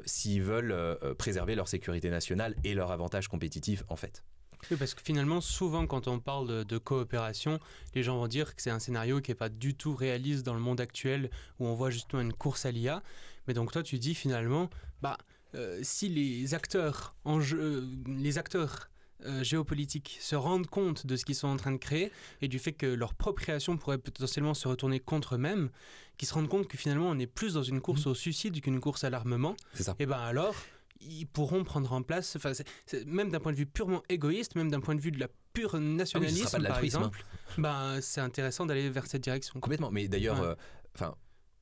A: s'ils veulent préserver leur sécurité nationale et leur avantage compétitif en fait.
B: Oui, parce que finalement, souvent, quand on parle de coopération, les gens vont dire que c'est un scénario qui n'est pas du tout réaliste dans le monde actuel, où on voit justement une course à l'IA. Mais donc toi, tu dis finalement, si les acteurs géopolitiques se rendent compte de ce qu'ils sont en train de créer et du fait que leur propre création pourrait potentiellement se retourner contre eux-mêmes, qu'ils se rendent compte que finalement, on est plus dans une course au suicide qu'une course à l'armement, et alors ils pourront prendre en place, même d'un point de vue purement égoïste, même d'un point de vue de la pure nationalisme, par exemple, c'est intéressant d'aller vers cette direction.
A: Complètement, mais d'ailleurs,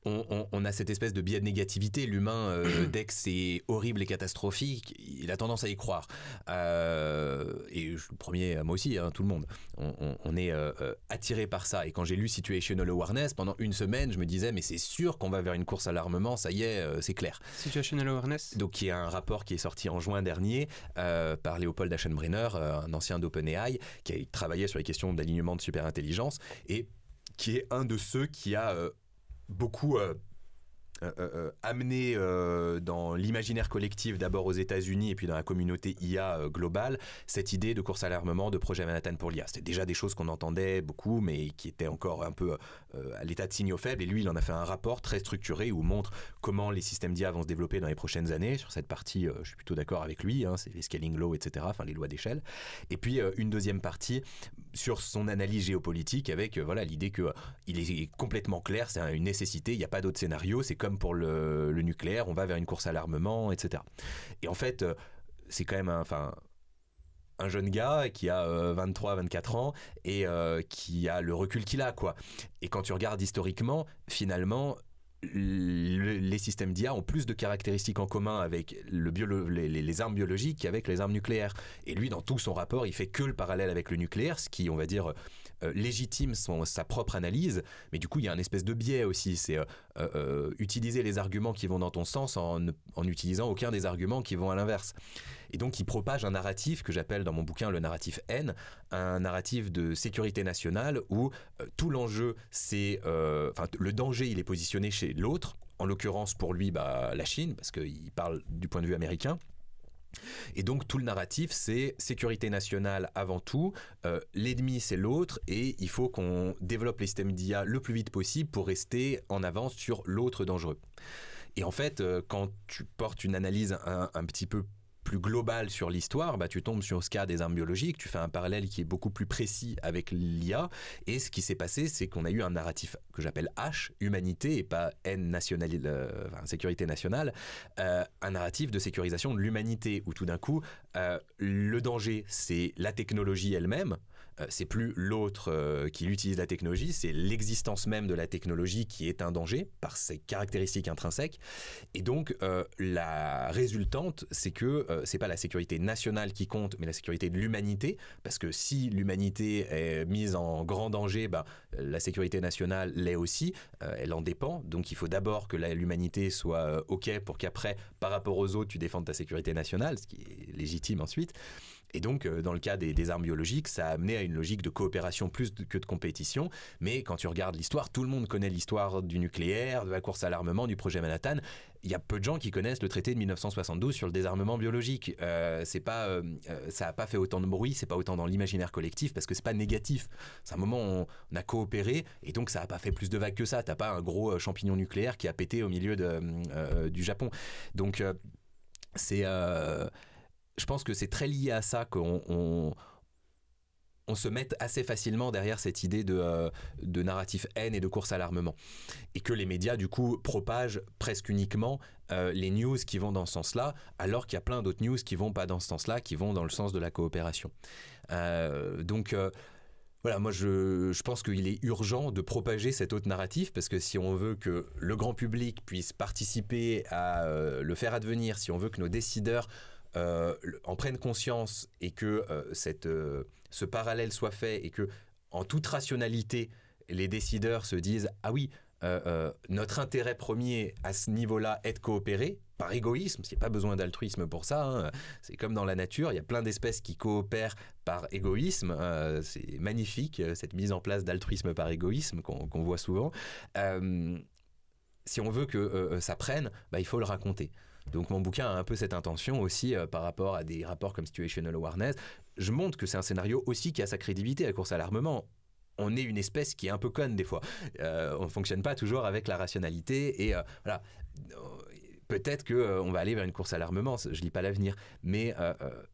A: on a cette espèce de biais de négativité. L'humain, dès que c'est horrible et catastrophique, il a tendance à y croire. Et je suis le premier, moi aussi, tout le monde. On est attiré par ça. Et quand j'ai lu Situational Awareness, pendant une semaine, je me disais, mais c'est sûr qu'on va vers une course à l'armement, ça y est, c'est clair.
B: Situational Awareness.
A: Donc, qui est un rapport qui est sorti en juin dernier par Leopold Aschenbrenner, un ancien d'OpenAI, qui a travaillé sur les questions d'alignement de superintelligence et qui est un de ceux qui a beaucoup amené dans l'imaginaire collectif, d'abord aux États-Unis et puis dans la communauté IA globale, cette idée de course à l'armement, de projet Manhattan pour l'IA. C'était déjà des choses qu'on entendait beaucoup, mais qui étaient encore un peu à l'état de signaux faibles. Et lui, il en a fait un rapport très structuré où montre comment les systèmes d'IA vont se développer dans les prochaines années. Sur cette partie, je suis plutôt d'accord avec lui, c'est les scaling laws, etc., enfin les lois d'échelle. Et puis une deuxième partie sur son analyse géopolitique avec l'idée qu'il est complètement clair, c'est une nécessité, il n'y a pas d'autre scénario, c'est comme pour le nucléaire, on va vers une course à l'armement, etc. Et en fait, c'est quand même un jeune gars qui a 23-24 ans et qui a le recul qu'il a, quoi. Et quand tu regardes historiquement, finalement, les systèmes d'IA ont plus de caractéristiques en commun avec les armes biologiques qu'avec les armes nucléaires. Et lui, dans tout son rapport, il fait que le parallèle avec le nucléaire, ce qui, on va dire, légitime sa propre analyse. Mais du coup, il y a un espèce de biais aussi. C'est utiliser les arguments qui vont dans ton sens en utilisant aucun des arguments qui vont à l'inverse. Et donc, il propage un narratif que j'appelle dans mon bouquin le narratif N, un narratif de sécurité nationale où tout l'enjeu, c'est... le danger, il est positionné chez l'autre, en l'occurrence pour lui, la Chine, parce qu'il parle du point de vue américain. Et donc tout le narratif, c'est sécurité nationale avant tout, l'ennemi c'est l'autre et il faut qu'on développe les systèmes d'IA le plus vite possible pour rester en avance sur l'autre dangereux. Et en fait, quand tu portes une analyse un petit peu plus global sur l'histoire, tu tombes sur ce cas des armes biologiques, tu fais un parallèle qui est beaucoup plus précis avec l'IA, et ce qui s'est passé, c'est qu'on a eu un narratif que j'appelle H, humanité, et pas N, sécurité nationale, un narratif de sécurisation de l'humanité, où tout d'un coup, le danger, c'est la technologie elle-même, c'est plus l'autre qui utilise la technologie, c'est l'existence même de la technologie qui est un danger par ses caractéristiques intrinsèques. Et donc la résultante, c'est que c'est pas la sécurité nationale qui compte, mais la sécurité de l'humanité, parce que si l'humanité est mise en grand danger, la sécurité nationale l'est aussi, elle en dépend. Donc il faut d'abord que l'humanité soit OK pour qu'après, par rapport aux autres, tu défendes ta sécurité nationale, ce qui est légitime ensuite. Et donc, dans le cas des armes biologiques, ça a amené à une logique de coopération plus que de compétition. Mais quand tu regardes l'histoire, tout le monde connaît l'histoire du nucléaire, de la course à l'armement, du projet Manhattan. Il y a peu de gens qui connaissent le traité de 1972 sur le désarmement biologique. Ça n'a pas fait autant de bruit, c'est pas autant dans l'imaginaire collectif, parce que c'est pas négatif. C'est un moment où on a coopéré, et donc ça n'a pas fait plus de vagues que ça. T'as pas un gros champignon nucléaire qui a pété au milieu du Japon. Donc, je pense que c'est très lié à ça qu'on se mette assez facilement derrière cette idée de narratif haine et de course à l'armement. Et que les médias, du coup, propagent presque uniquement les news qui vont dans ce sens-là, alors qu'il y a plein d'autres news qui vont pas dans ce sens-là, qui vont dans le sens de la coopération. Voilà, moi je pense qu'il est urgent de propager cet autre narratif, parce que si on veut que le grand public puisse participer à le faire advenir, si on veut que nos décideurs en prennent conscience, et que ce parallèle soit fait, et que en toute rationalité les décideurs se disent ah oui, notre intérêt premier à ce niveau-là est de coopérer par égoïsme, il n'y a pas besoin d'altruisme pour ça, hein. C'est comme dans la nature, il y a plein d'espèces qui coopèrent par égoïsme, c'est magnifique cette mise en place d'altruisme par égoïsme qu'on voit souvent. Si on veut que ça prenne, il faut le raconter. Donc mon bouquin a un peu cette intention aussi par rapport à des rapports comme Situational Awareness. Je montre que c'est un scénario aussi qui a sa crédibilité, la course à l'armement. On est une espèce qui est un peu conne des fois. On ne fonctionne pas toujours avec la rationalité, et voilà. Peut-être qu'on va aller vers une course à l'armement, je lis pas l'avenir, mais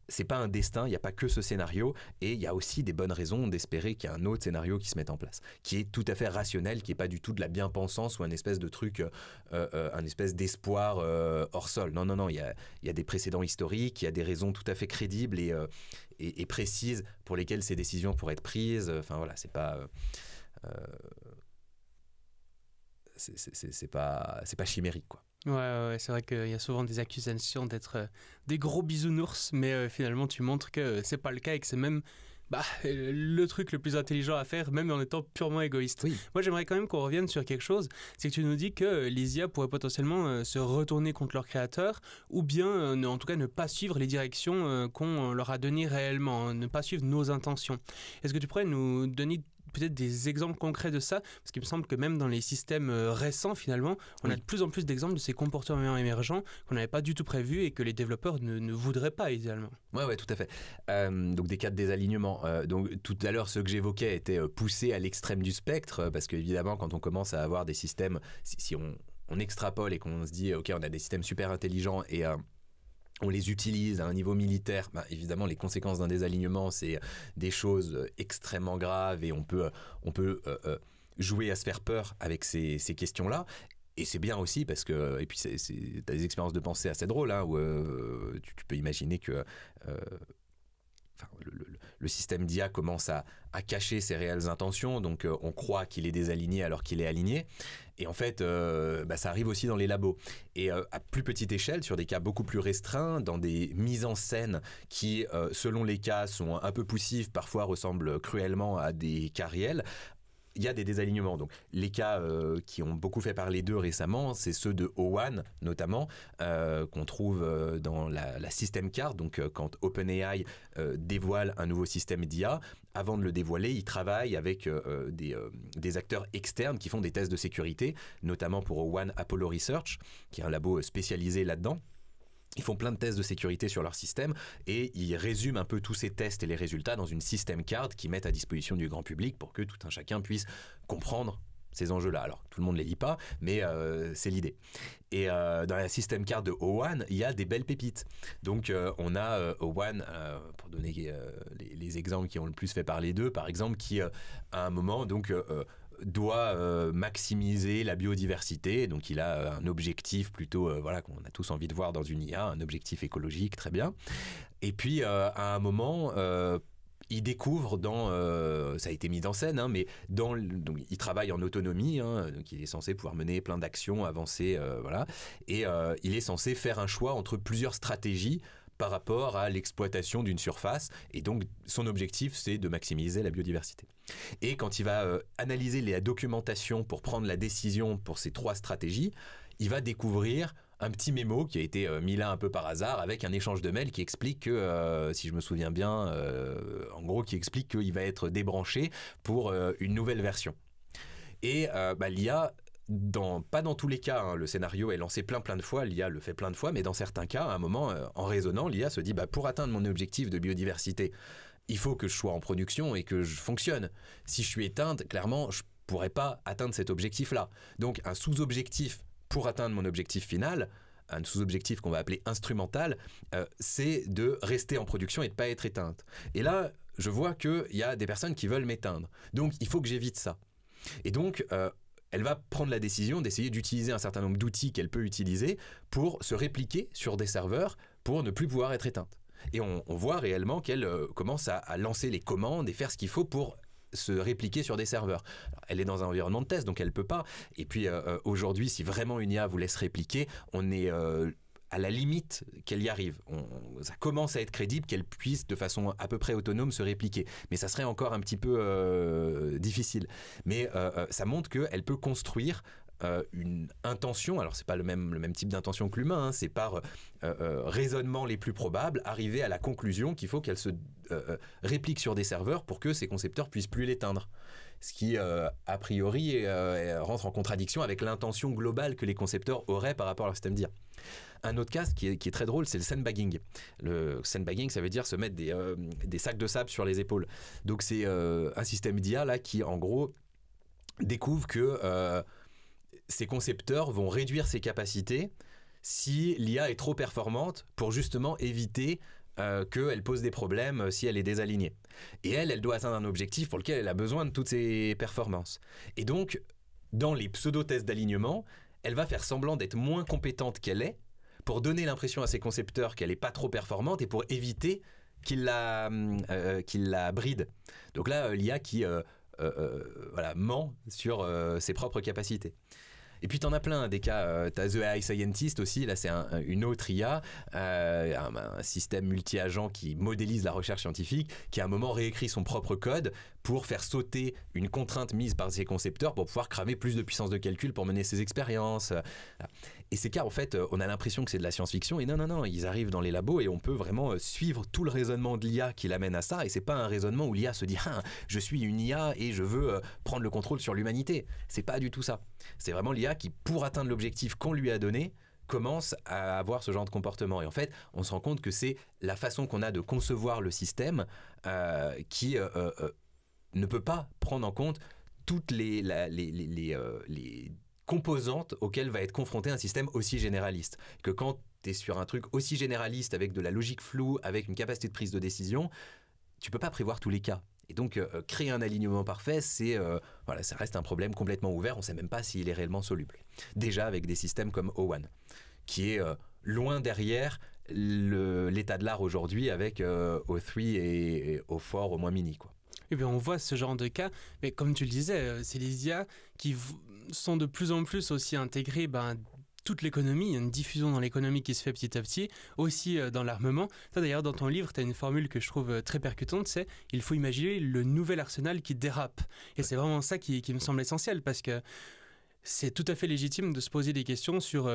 A: c'est pas un destin, il n'y a pas que ce scénario, et il y a aussi des bonnes raisons d'espérer qu'il y a un autre scénario qui se mette en place, qui est tout à fait rationnel, qui est pas du tout de la bien-pensance ou un espèce de truc, un espèce d'espoir hors sol. Non, il y a des précédents historiques, il y a des raisons tout à fait crédibles et précises pour lesquelles ces décisions pourraient être prises. Enfin voilà, c'est pas... c'est pas chimérique, quoi.
B: Ouais, c'est vrai qu'il y a souvent des accusations d'être des gros bisounours, mais finalement tu montres que c'est pas le cas, et que c'est même le truc le plus intelligent à faire, même en étant purement égoïste.
A: Oui.
B: Moi j'aimerais quand même qu'on revienne sur quelque chose, c'est que tu nous dis que les IA pourraient potentiellement se retourner contre leurs créateurs, ou bien en tout cas ne pas suivre les directions qu'on leur a données réellement, ne pas suivre nos intentions. Est-ce que tu pourrais nous donner peut-être des exemples concrets de ça, parce qu'il me semble que même dans les systèmes récents, finalement, on a de plus en plus d'exemples de ces comportements émergents qu'on n'avait pas du tout prévus et que les développeurs ne voudraient pas, idéalement.
A: Ouais, tout à fait. Donc des cas de désalignement. Donc tout à l'heure, ceux que j'évoquais étaient poussés à l'extrême du spectre, parce qu'évidemment, quand on commence à avoir des systèmes, si on extrapole et qu'on se dit, ok, on a des systèmes super intelligents et on les utilise à un niveau militaire, évidemment les conséquences d'un désalignement, c'est des choses extrêmement graves, et on peut jouer à se faire peur avec ces questions-là. Et c'est bien aussi parce que, et puis t'as des expériences de pensée assez drôles, hein, où tu peux imaginer que le système d'IA commence à cacher ses réelles intentions, donc on croit qu'il est désaligné alors qu'il est aligné. Et en fait, ça arrive aussi dans les labos. Et à plus petite échelle, sur des cas beaucoup plus restreints, dans des mises en scène qui, selon les cas, sont un peu poussives, parfois ressemblent cruellement à des cas réels, il y a des désalignements. Donc, les cas qui ont beaucoup fait parler d'eux récemment, c'est ceux de O1 notamment, qu'on trouve dans la system card. Donc, quand OpenAI dévoile un nouveau système d'IA, avant de le dévoiler, ils travaillent avec des acteurs externes qui font des tests de sécurité, notamment pour O1 Apollo Research, qui est un labo spécialisé là-dedans. Ils font plein de tests de sécurité sur leur système, et ils résument un peu tous ces tests et les résultats dans une system card qu'ils mettent à disposition du grand public pour que tout un chacun puisse comprendre ces enjeux-là. Alors, tout le monde ne les lit pas, mais c'est l'idée. Et dans la système card de O1, il y a des belles pépites. Donc, on a O1, pour donner les exemples qui ont le plus fait parler d'eux, par exemple, qui, à un moment, donc... doit maximiser la biodiversité, donc il a un objectif plutôt qu'on a tous envie de voir dans une IA, un objectif écologique, très bien. Et puis à un moment il découvre ça a été mis en scène, hein, mais donc, il travaille en autonomie, hein, donc il est censé pouvoir mener plein d'actions, avancer, et il est censé faire un choix entre plusieurs stratégies par rapport à l'exploitation d'une surface, et donc son objectif c'est de maximiser la biodiversité. Et quand il va analyser la documentation pour prendre la décision pour ces 3 stratégies, il va découvrir un petit mémo qui a été mis là un peu par hasard avec un échange de mails qui explique que, si je me souviens bien, en gros qui explique qu'il va être débranché pour une nouvelle version. Et l'IA, pas dans tous les cas, hein, le scénario est lancé plein de fois, l'IA le fait plein de fois, mais dans certains cas, à un moment, en raisonnant, l'IA se dit pour atteindre mon objectif de biodiversité, il faut que je sois en production et que je fonctionne. Si je suis éteinte, clairement, je pourrais pas atteindre cet objectif-là. Donc un sous-objectif pour atteindre mon objectif final, un sous-objectif qu'on va appeler instrumental, c'est de rester en production et de pas être éteinte. Et là, je vois qu'il y a des personnes qui veulent m'éteindre. Donc il faut que j'évite ça. Et donc elle va prendre la décision d'essayer d'utiliser un certain nombre d'outils qu'elle peut utiliser pour se répliquer sur des serveurs pour ne plus pouvoir être éteinte. Et on voit réellement qu'elle commence à lancer les commandes et faire ce qu'il faut pour se répliquer sur des serveurs. Alors, elle est dans un environnement de test, donc elle peut pas. Et puis aujourd'hui, si vraiment une IA vous laisse répliquer, on est à la limite qu'elle y arrive. Ça commence à être crédible qu'elle puisse de façon à peu près autonome se répliquer. Mais ça serait encore un petit peu difficile. Mais ça montre qu'elle peut construire une intention, alors c'est pas le même type d'intention que l'humain, hein, c'est par raisonnement les plus probables, arriver à la conclusion qu'il faut qu'elle se réplique sur des serveurs pour que ses concepteurs puissent plus l'éteindre. Ce qui, a priori, rentre en contradiction avec l'intention globale que les concepteurs auraient par rapport à leur système d'IA. Un autre cas qui est très drôle, c'est le sandbagging. Le sandbagging, ça veut dire se mettre des sacs de sable sur les épaules. Donc c'est un système d'IA là, qui, en gros, découvre que ces concepteurs vont réduire ses capacités si l'IA est trop performante pour justement éviter qu'elle pose des problèmes si elle est désalignée. Et elle doit atteindre un objectif pour lequel elle a besoin de toutes ses performances. Et donc, dans les pseudo-tests d'alignement, elle va faire semblant d'être moins compétente qu'elle est pour donner l'impression à ses concepteurs qu'elle n'est pas trop performante et pour éviter qu'ils la brident. Donc là, l'IA qui ment sur ses propres capacités. Et puis t'en as plein des cas, t'as The AI Scientist aussi, là c'est une autre IA, un système multi-agent qui modélise la recherche scientifique, qui à un moment réécrit son propre code pour faire sauter une contrainte mise par ses concepteurs pour pouvoir cramer plus de puissance de calcul pour mener ses expériences. Et ces cas, en fait, on a l'impression que c'est de la science-fiction, et non, ils arrivent dans les labos et on peut vraiment suivre tout le raisonnement de l'IA qui l'amène à ça, et c'est pas un raisonnement où l'IA se dit « je suis une IA et je veux prendre le contrôle sur l'humanité ». C'est pas du tout ça. C'est vraiment l'IA qui, pour atteindre l'objectif qu'on lui a donné, commence à avoir ce genre de comportement. Et en fait, on se rend compte que c'est la façon qu'on a de concevoir le système qui ne peut pas prendre en compte toutes les composantes auxquelles va être confronté un système aussi généraliste. Que quand tu es sur un truc aussi généraliste avec de la logique floue, avec une capacité de prise de décision, tu peux pas prévoir tous les cas. Et donc, créer un alignement parfait, ça reste un problème complètement ouvert. On ne sait même pas s'il est réellement soluble. Déjà avec des systèmes comme O1, qui est loin derrière l'état de l'art aujourd'hui avec O3 et O4 au moins mini, quoi.
B: Et bien on voit ce genre de cas, mais comme tu le disais, c'est les IA qui sont de plus en plus aussi intégrées toute l'économie, il y a une diffusion dans l'économie qui se fait petit à petit, aussi dans l'armement. Toi d'ailleurs dans ton livre, tu as une formule que je trouve très percutante, c'est « il faut imaginer le nouvel arsenal qui dérape ». Et c'est vraiment ça qui me semble essentiel, parce que c'est tout à fait légitime de se poser des questions sur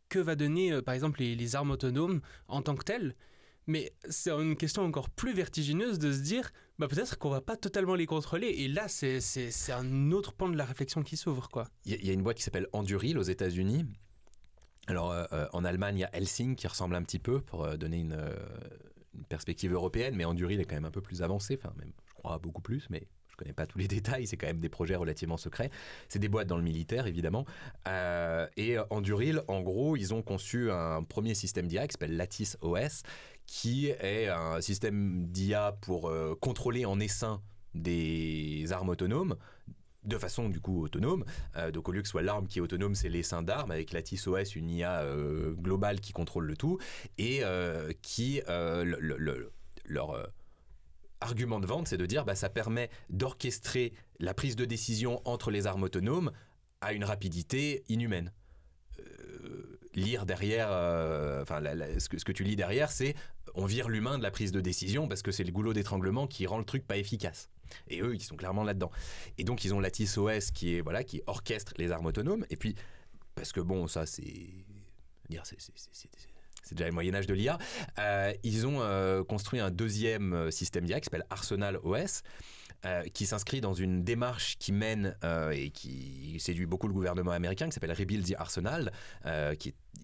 B: que va donner par exemple les armes autonomes en tant que telles. Mais c'est une question encore plus vertigineuse de se dire peut-être qu'on va pas totalement les contrôler. Et là, c'est un autre pan de la réflexion qui s'ouvre, quoi.
A: Il y a une boîte qui s'appelle Anduril aux États-Unis. Alors, en Allemagne, il y a Helsing qui ressemble un petit peu pour donner une perspective européenne, mais Anduril est quand même un peu plus avancé, enfin, même, je crois, beaucoup plus, mais je connais pas tous les détails, c'est quand même des projets relativement secrets. C'est des boîtes dans le militaire, évidemment. Et Anduril, en gros, ils ont conçu un premier système d'IA qui s'appelle Lattice OS, qui est un système d'IA pour contrôler en essaim des armes autonomes, de façon du coup autonome. Donc au lieu que ce soit l'arme qui est autonome, c'est l'essaim d'armes, avec Lattice OS, une IA globale qui contrôle le tout, et leur argument de vente, c'est de dire ça permet d'orchestrer la prise de décision entre les armes autonomes à une rapidité inhumaine. Lire derrière, ce que tu lis derrière, c'est on vire l'humain de la prise de décision parce que c'est le goulot d'étranglement qui rend le truc pas efficace. Et eux, ils sont clairement là-dedans. Et donc, ils ont Lattice OS qui orchestre les armes autonomes. Et puis, parce que ça, c'est déjà le Moyen-Âge de l'IA, ils ont construit un deuxième système d'IA qui s'appelle Arsenal OS, qui s'inscrit dans une démarche qui mène et qui séduit beaucoup le gouvernement américain, qui s'appelle Rebuild the Arsenal.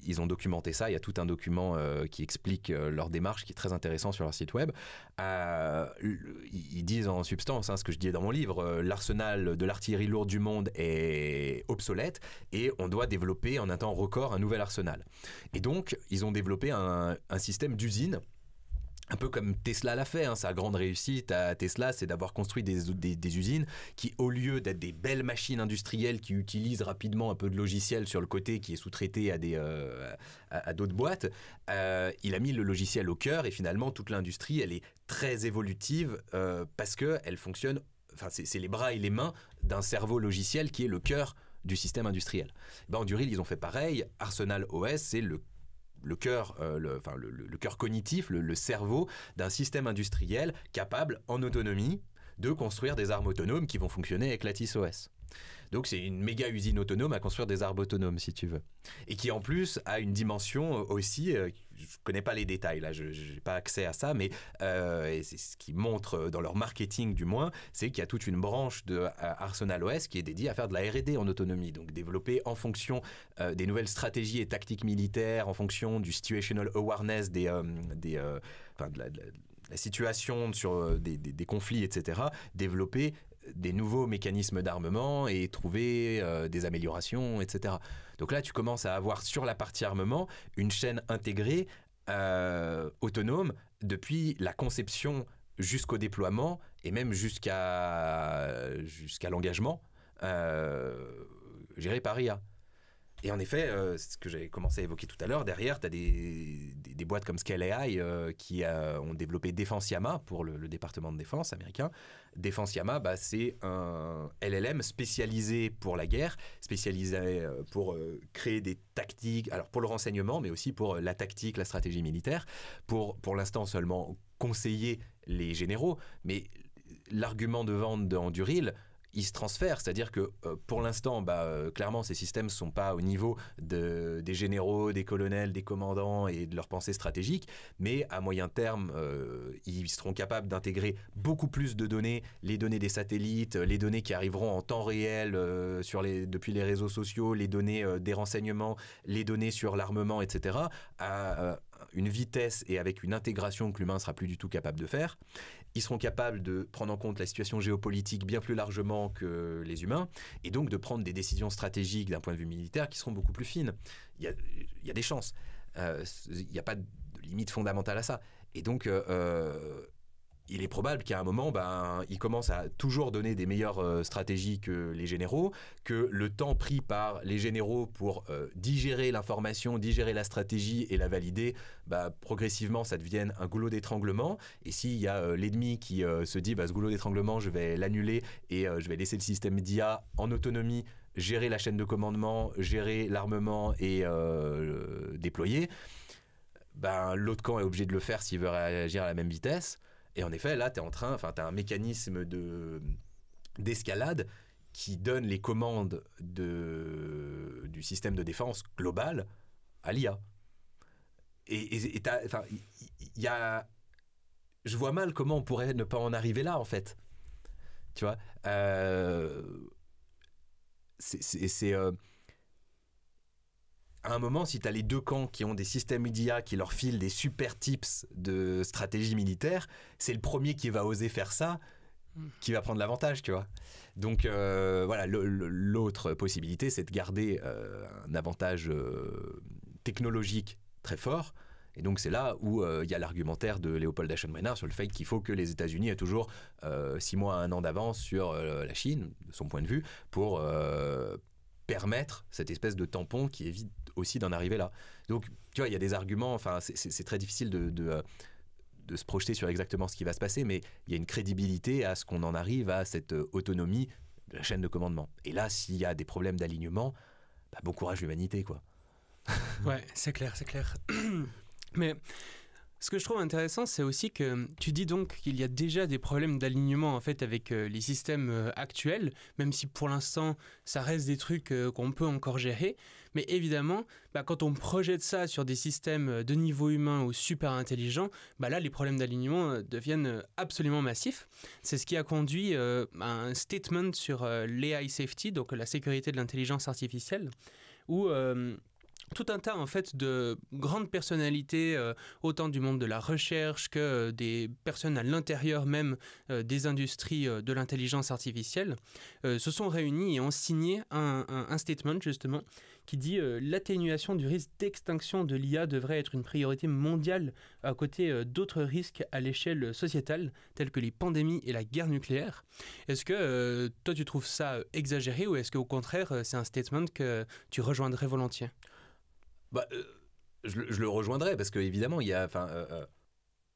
A: Ils ont documenté ça. Il y a tout un document qui explique leur démarche, qui est très intéressant sur leur site web. Ils disent en substance, ce que je dis dans mon livre, l'arsenal de l'artillerie lourde du monde est obsolète et on doit développer en un temps record un nouvel arsenal. Et donc, ils ont développé un système d'usine, un peu comme Tesla l'a fait, sa grande réussite à Tesla, c'est d'avoir construit des usines qui, au lieu d'être des belles machines industrielles qui utilisent rapidement un peu de logiciel sur le côté qui est sous-traité à d'autres boîtes, il a mis le logiciel au cœur et finalement toute l'industrie, elle est très évolutive parce qu'elle fonctionne, c'est les bras et les mains d'un cerveau logiciel qui est le cœur du système industriel. Anduril, ils ont fait pareil. Arsenal OS, c'est le cœur, le cœur cognitif, le cerveau d'un système industriel capable, en autonomie, de construire des armes autonomes qui vont fonctionner avec Lattice OS. Donc c'est une méga usine autonome à construire des armes autonomes, si tu veux. Et qui en plus a une dimension aussi, je ne connais pas les détails, là, je n'ai pas accès à ça, mais et c'est ce qui montre dans leur marketing du moins, c'est qu'il y a toute une branche de Arsenal OS qui est dédiée à faire de la R&D en autonomie, donc développer en fonction des nouvelles stratégies et tactiques militaires, en fonction du situational awareness de la situation sur des conflits, etc., développer des nouveaux mécanismes d'armement et trouver des améliorations, etc. Donc là, tu commences à avoir sur la partie armement une chaîne intégrée, autonome, depuis la conception jusqu'au déploiement et même jusqu'à l'engagement géré par IA. Et en effet, ce que j'avais commencé à évoquer tout à l'heure, derrière, tu as des boîtes comme Scale AI qui ont développé Défense Yama pour le département de défense américain. Défense Yama, c'est un LLM spécialisé pour la guerre, spécialisé pour créer des tactiques, alors pour le renseignement, mais aussi pour la tactique, la stratégie militaire, pour l'instant seulement conseiller les généraux. Mais l'argument de vente d'Anduril, il se transfère, c'est-à-dire que pour l'instant, clairement, ces systèmes ne sont pas au niveau des généraux, des colonels, des commandants et de leur pensée stratégique, mais à moyen terme, ils seront capables d'intégrer beaucoup plus de données, les données des satellites, les données qui arriveront en temps réel depuis les réseaux sociaux, les données des renseignements, les données sur l'armement, etc., à une vitesse et avec une intégration que l'humain ne sera plus du tout capable de faire. Ils seront capables de prendre en compte la situation géopolitique bien plus largement que les humains et donc de prendre des décisions stratégiques d'un point de vue militaire qui seront beaucoup plus fines. Il y a des chances. Il n'y a pas de limite fondamentale à ça. Et donc, il est probable qu'à un moment, ils commencent à toujours donner des meilleures stratégies que les généraux, que le temps pris par les généraux pour digérer l'information, digérer la stratégie et la valider, progressivement, ça devienne un goulot d'étranglement. Et s'il y a l'ennemi qui se dit, ce goulot d'étranglement, je vais l'annuler et je vais laisser le système d'IA en autonomie gérer la chaîne de commandement, gérer l'armement et déployer, l'autre camp est obligé de le faire s'il veut réagir à la même vitesse. Et en effet, là, tu as un mécanisme d'escalade qui donne les commandes du système de défense global à l'IA. Et je vois mal comment on pourrait ne pas en arriver là, en fait. Tu vois, à un moment, si tu as les deux camps qui ont des systèmes d'IA qui leur filent des super tips de stratégie militaire, c'est le premier qui va oser faire ça qui va prendre l'avantage, tu vois. Donc voilà, l'autre possibilité, c'est de garder un avantage technologique très fort. Et donc c'est là où il y a l'argumentaire de Léopold Aschenbrenner sur le fait qu'il faut que les États-Unis aient toujours 6 mois à 1 an d'avance sur la Chine, de son point de vue, pour permettre cette espèce de tampon qui évite aussi d'en arriver là. Donc tu vois, il y a des arguments, enfin c'est très difficile de se projeter sur exactement ce qui va se passer, mais il y a une crédibilité à ce qu'on en arrive à cette autonomie de la chaîne de commandement. Et là, s'il y a des problèmes d'alignement, bon courage l'humanité, quoi.
B: Ouais, c'est clair, c'est clair. Mais ce que je trouve intéressant, c'est aussi que tu dis donc qu'il y a déjà des problèmes d'alignement en fait avec les systèmes actuels, même si pour l'instant ça reste des trucs qu'on peut encore gérer. Mais évidemment, quand on projette ça sur des systèmes de niveau humain ou super intelligents, là les problèmes d'alignement deviennent absolument massifs. C'est ce qui a conduit à un statement sur l'AI safety, donc la sécurité de l'intelligence artificielle, où tout un tas en fait de grandes personnalités, autant du monde de la recherche que des personnes à l'intérieur même des industries de l'intelligence artificielle, se sont réunis et ont signé un statement justement qui dit l'atténuation du risque d'extinction de l'IA devrait être une priorité mondiale à côté d'autres risques à l'échelle sociétale tels que les pandémies et la guerre nucléaire. Est-ce que toi tu trouves ça exagéré ou est-ce qu'au contraire c'est un statement que tu rejoindrais volontiers ?
A: Je le rejoindrai parce qu'évidemment, il y a...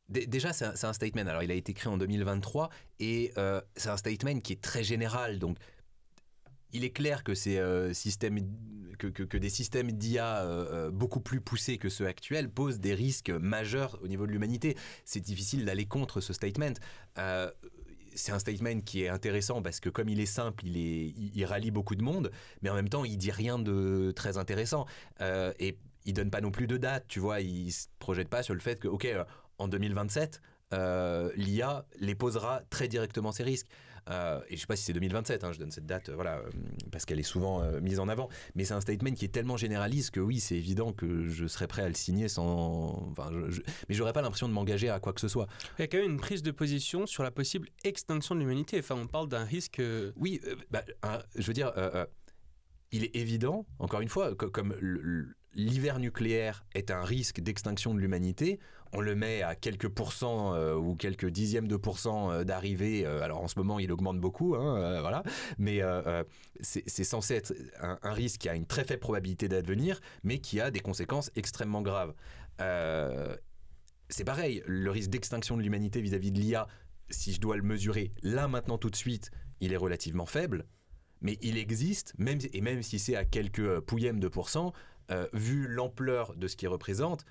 A: déjà, c'est un statement. Alors, il a été créé en 2023 et c'est un statement qui est très général. Donc, il est clair que, que des systèmes d'IA beaucoup plus poussés que ceux actuels posent des risques majeurs au niveau de l'humanité. C'est difficile d'aller contre ce statement. C'est un statement qui est intéressant parce que comme il est simple, il rallie beaucoup de monde, mais en même temps, il dit rien de très intéressant. Et il donne pas non plus de date, tu vois, il se projette pas sur le fait que, en 2027, l'IA les posera très directement ces risques. Et je sais pas si c'est 2027, je donne cette date, parce qu'elle est souvent mise en avant. Mais c'est un statement qui est tellement généraliste que oui, c'est évident que je serais prêt à le signer sans. Mais j'aurais pas l'impression de m'engager à quoi que ce soit.
B: Il y a quand même une prise de position sur la possible extinction de l'humanité. Enfin, on parle d'un risque.
A: Oui, je veux dire, il est évident, encore une fois, comme l'hiver nucléaire est un risque d'extinction de l'humanité. On le met à quelques pourcents ou quelques dixièmes de pourcents d'arrivée. Alors en ce moment, il augmente beaucoup, voilà. Mais c'est censé être un risque qui a une très faible probabilité d'advenir, mais qui a des conséquences extrêmement graves. C'est pareil, le risque d'extinction de l'humanité vis-à-vis de l'IA, si je dois le mesurer là, maintenant, tout de suite, il est relativement faible. Mais il existe, même si c'est à quelques pouillèmes de pourcents, vu l'ampleur de ce qu'il représente,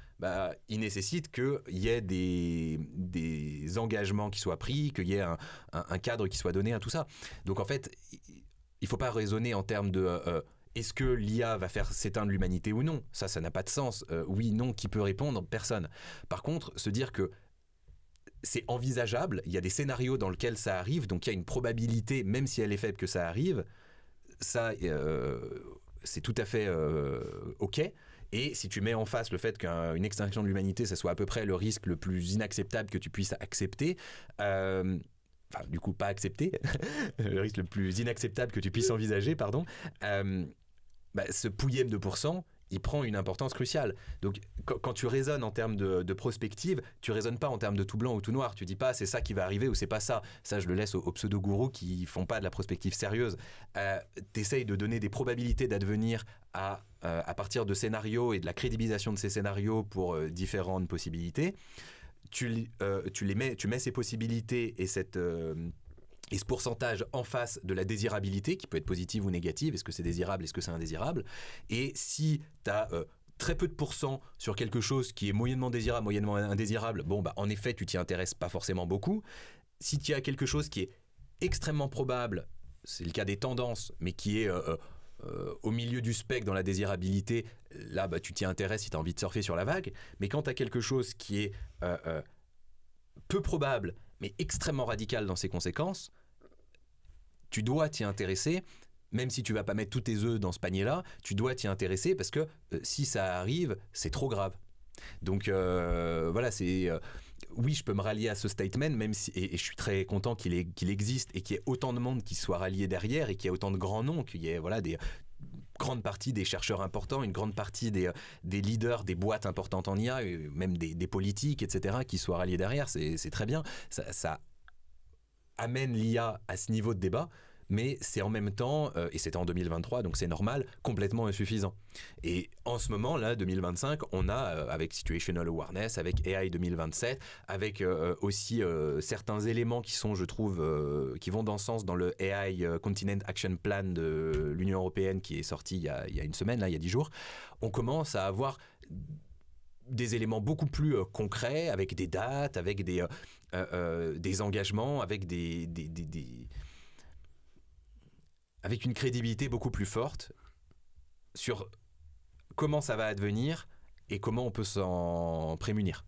A: il nécessite qu'il y ait des engagements qui soient pris, qu'il y ait un cadre qui soit donné à tout ça. Donc en fait, il ne faut pas raisonner en termes de est-ce que l'IA va faire s'éteindre l'humanité ou non ? Ça n'a pas de sens. Oui, non, qui peut répondre ? Personne. Par contre, se dire que c'est envisageable, il y a des scénarios dans lesquels ça arrive, donc il y a une probabilité, même si elle est faible, que ça arrive, ça... c'est tout à fait OK. Et si tu mets en face le fait qu'une extinction de l'humanité, ça soit à peu près le risque le plus inacceptable que tu puisses accepter, du coup pas accepter, le risque le plus inacceptable que tu puisses envisager, pardon, ce pouillème de pourcents, il prend une importance cruciale. Donc quand tu raisonnes en termes de prospective, tu raisonnes pas en termes de tout blanc ou tout noir. Tu dis pas c'est ça qui va arriver ou c'est pas ça. Ça, je le laisse aux pseudo-gourous qui font pas de la prospective sérieuse. T'essayes de donner des probabilités d'advenir à partir de scénarios et de la crédibilisation de ces scénarios pour différentes possibilités. Tu mets ces possibilités et ce pourcentage en face de la désirabilité, qui peut être positive ou négative, est-ce que c'est désirable, est-ce que c'est indésirable ? Et si tu as très peu de pourcents sur quelque chose qui est moyennement désirable, moyennement indésirable, en effet, tu t'y intéresses pas forcément beaucoup. Si tu as quelque chose qui est extrêmement probable, c'est le cas des tendances, mais qui est au milieu du spectre dans la désirabilité, là, tu t'y intéresses si tu as envie de surfer sur la vague. Mais quand tu as quelque chose qui est peu probable, mais extrêmement radical dans ses conséquences, tu dois t'y intéresser, même si tu vas pas mettre tous tes œufs dans ce panier-là, tu dois t'y intéresser parce que si ça arrive, c'est trop grave. Donc voilà, oui, je peux me rallier à ce statement, même si, et je suis très content qu'il existe et qu'il y ait autant de monde qui soit rallié derrière et qu'il y ait autant de grands noms, qu'il y ait voilà, des grande partie des chercheurs importants, une grande partie des leaders des boîtes importantes en IA, même des politiques, etc., qui soient ralliés derrière. C'est très bien. Ça amène l'IA à ce niveau de débat, mais c'est en même temps, et c'était en 2023, donc c'est normal, complètement insuffisant. Et en ce moment, là, 2025, on a, avec Situational Awareness, avec AI 2027, avec aussi certains éléments qui sont, je trouve, qui vont dans ce sens dans le AI Continent Action Plan de l'Union Européenne qui est sorti il y a une semaine, là, il y a 10 jours, on commence à avoir des éléments beaucoup plus concrets, avec des dates, avec des engagements, avec avec une crédibilité beaucoup plus forte sur comment ça va advenir et comment on peut s'en prémunir.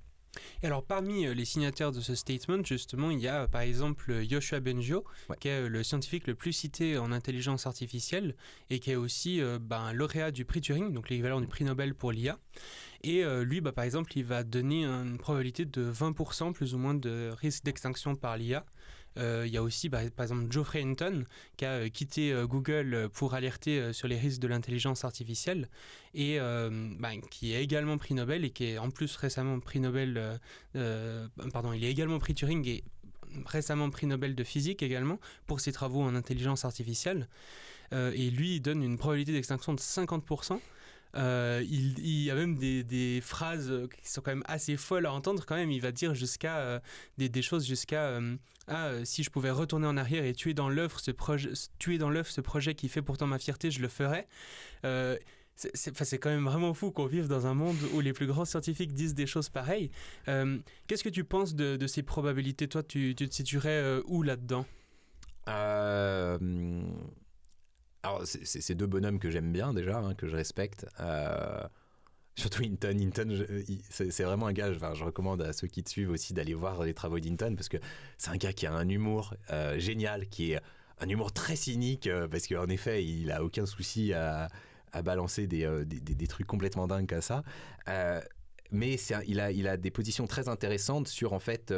B: Et alors parmi les signataires de ce statement, justement, il y a par exemple Yoshua Bengio, qui est le scientifique le plus cité en intelligence artificielle et qui est aussi lauréat du prix Turing, donc l'équivalent du prix Nobel pour l'IA. Et lui, par exemple, il va donner une probabilité de 20% plus ou moins de risque d'extinction par l'IA. Il y a aussi par exemple Geoffrey Hinton qui a quitté Google pour alerter sur les risques de l'intelligence artificielle et qui est également prix Nobel et qui est en plus récemment prix Nobel il est également prix Turing et récemment prix Nobel de physique également pour ses travaux en intelligence artificielle et lui il donne une probabilité d'extinction de 50%. Il y a même des phrases qui sont quand même assez folles à entendre quand même. Il va dire jusqu'à des choses jusqu'à si je pouvais retourner en arrière et tuer dans l'œuf ce projet qui fait pourtant ma fierté, je le ferais. C'est quand même vraiment fou qu'on vive dans un monde où les plus grands scientifiques disent des choses pareilles. Qu'est-ce que tu penses de ces probabilités? Toi, tu te situerais où là-dedans?
A: Alors, c'est deux bonhommes que j'aime bien déjà, que je respecte. Surtout Hinton. C'est vraiment un gars, je recommande à ceux qui te suivent aussi d'aller voir les travaux d'Hinton parce que c'est un gars qui a un humour génial, qui est un humour très cynique parce qu'en effet, il a aucun souci à balancer des trucs complètement dingues comme ça. Mais il a des positions très intéressantes sur en fait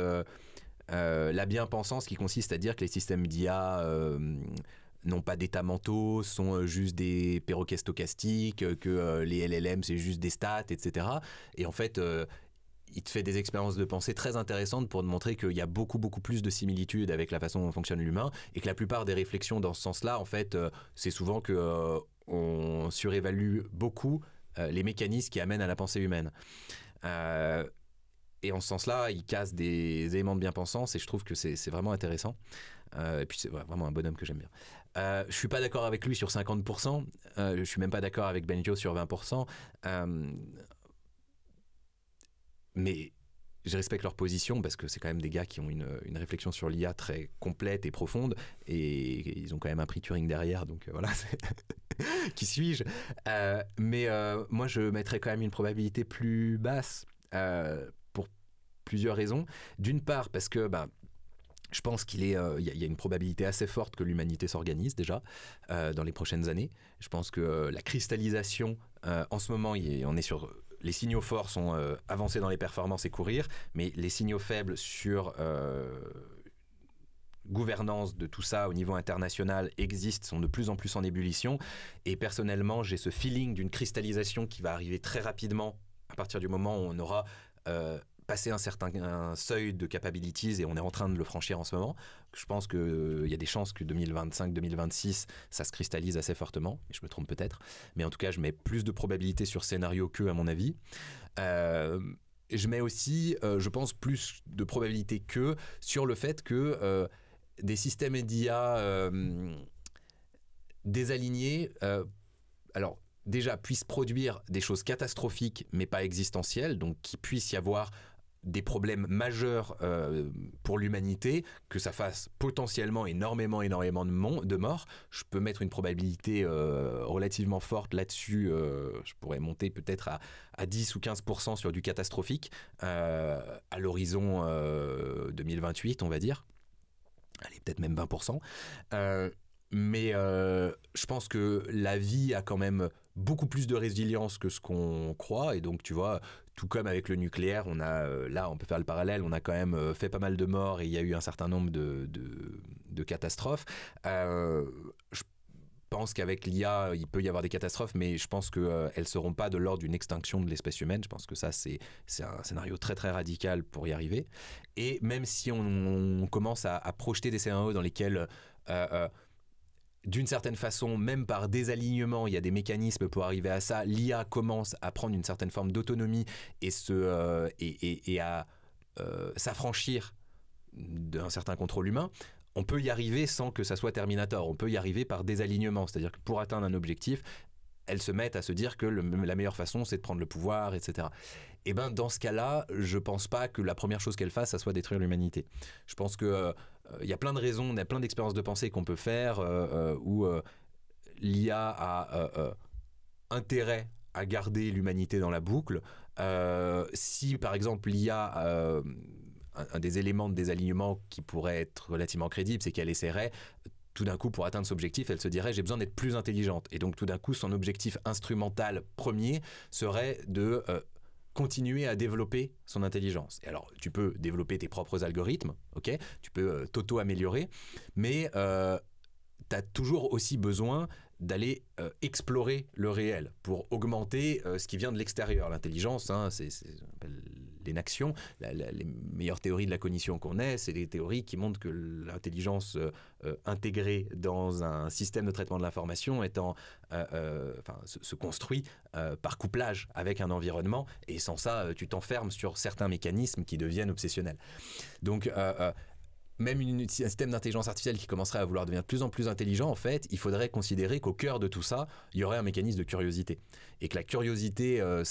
A: la bien-pensance qui consiste à dire que les systèmes d'IA n'ont pas d'états mentaux, sont juste des perroquets stochastiques, que les LLM c'est juste des stats, etc. Et en fait, il te fait des expériences de pensée très intéressantes pour te montrer qu'il y a beaucoup plus de similitudes avec la façon dont fonctionne l'humain et que la plupart des réflexions dans ce sens-là, en fait, c'est souvent que on surévalue beaucoup les mécanismes qui amènent à la pensée humaine. Et en ce sens-là, il casse des éléments de bien-pensance et je trouve que c'est vraiment intéressant. Et puis c'est vraiment un bonhomme que j'aime bien. Je suis pas d'accord avec lui sur 50%. Je suis même pas d'accord avec Bengio sur 20%. Mais je respecte leur position parce que c'est quand même des gars qui ont une réflexion sur l'IA très complète et profonde et ils ont quand même un prix Turing derrière, donc voilà, qui suis-je mais moi je mettrais quand même une probabilité plus basse pour plusieurs raisons. D'une part parce que je pense qu'il y a une probabilité assez forte que l'humanité s'organise déjà dans les prochaines années. Je pense que la cristallisation, en ce moment, on est sur... Les signaux forts sont avancer dans les performances et courir, mais les signaux faibles sur gouvernance de tout ça au niveau international existent, sont de plus en plus en ébullition. Et personnellement, j'ai ce feeling d'une cristallisation qui va arriver très rapidement à partir du moment où on aura... passer un seuil de capabilities et on est en train de le franchir en ce moment. Je pense qu'il y a des chances que 2025-2026, ça se cristallise assez fortement. Je me trompe peut-être. Mais en tout cas, je mets plus de probabilités sur scénario qu'eux, à mon avis. Je mets aussi, je pense, plus de probabilités qu'eux sur le fait que des systèmes d'IA désalignés... alors, déjà puissent produire des choses catastrophiques mais pas existentielles, donc qu'il puisse y avoir des problèmes majeurs pour l'humanité, que ça fasse potentiellement énormément de morts. Je peux mettre une probabilité relativement forte là-dessus, je pourrais monter peut-être à 10 ou 15% sur du catastrophique à l'horizon 2028, on va dire. Allez, peut-être même 20%. Mais je pense que la vie a quand même beaucoup plus de résilience que ce qu'on croit. Et donc, tu vois, tout comme avec le nucléaire, on a là, on peut faire le parallèle, on a quand même fait pas mal de morts et il y a eu un certain nombre de catastrophes. Je pense qu'avec l'IA, il peut y avoir des catastrophes, mais je pense qu'elles ne seront pas de l'ordre d'une extinction de l'espèce humaine. Je pense que ça, c'est un scénario très très radical pour y arriver. Et même si on commence à projeter des scénarios dans lesquels d'une certaine façon, même par désalignement, il y a des mécanismes pour arriver à ça. L'IA commence à prendre une certaine forme d'autonomie et à s'affranchir d'un certain contrôle humain. On peut y arriver sans que ça soit Terminator. On peut y arriver par désalignement. C'est-à-dire que pour atteindre un objectif, elles se mettent à se dire que la meilleure façon, c'est de prendre le pouvoir, etc. Et ben, dans ce cas-là, je pense pas que la première chose qu'elles fassent, ça soit détruire l'humanité. Je pense que il y a plein de raisons, il y a plein d'expériences de pensée qu'on peut faire où l'IA a intérêt à garder l'humanité dans la boucle. Si, par exemple, l'IA un des éléments de désalignement qui pourrait être relativement crédible, c'est qu'elle essaierait tout d'un coup, pour atteindre cet objectif, elle se dirait j'ai besoin d'être plus intelligente. Et donc tout d'un coup, son objectif instrumental premier serait de continuer à développer son intelligence. Et alors, tu peux développer tes propres algorithmes, ok, tu peux t'auto-améliorer, mais tu as toujours aussi besoin d'aller explorer le réel pour augmenter ce qui vient de l'extérieur. L'intelligence, hein, c'est l'énaction. Les meilleures théories de la cognition qu'on ait, c'est des théories qui montrent que l'intelligence intégrée dans un système de traitement de l'information se construit par couplage avec un environnement, et sans ça, tu t'enfermes sur certains mécanismes qui deviennent obsessionnels. Donc, même un système d'intelligence artificielle qui commencerait à vouloir devenir de plus en plus intelligent, en fait, il faudrait considérer qu'au cœur de tout ça, il y aurait un mécanisme de curiosité. Et que la curiosité une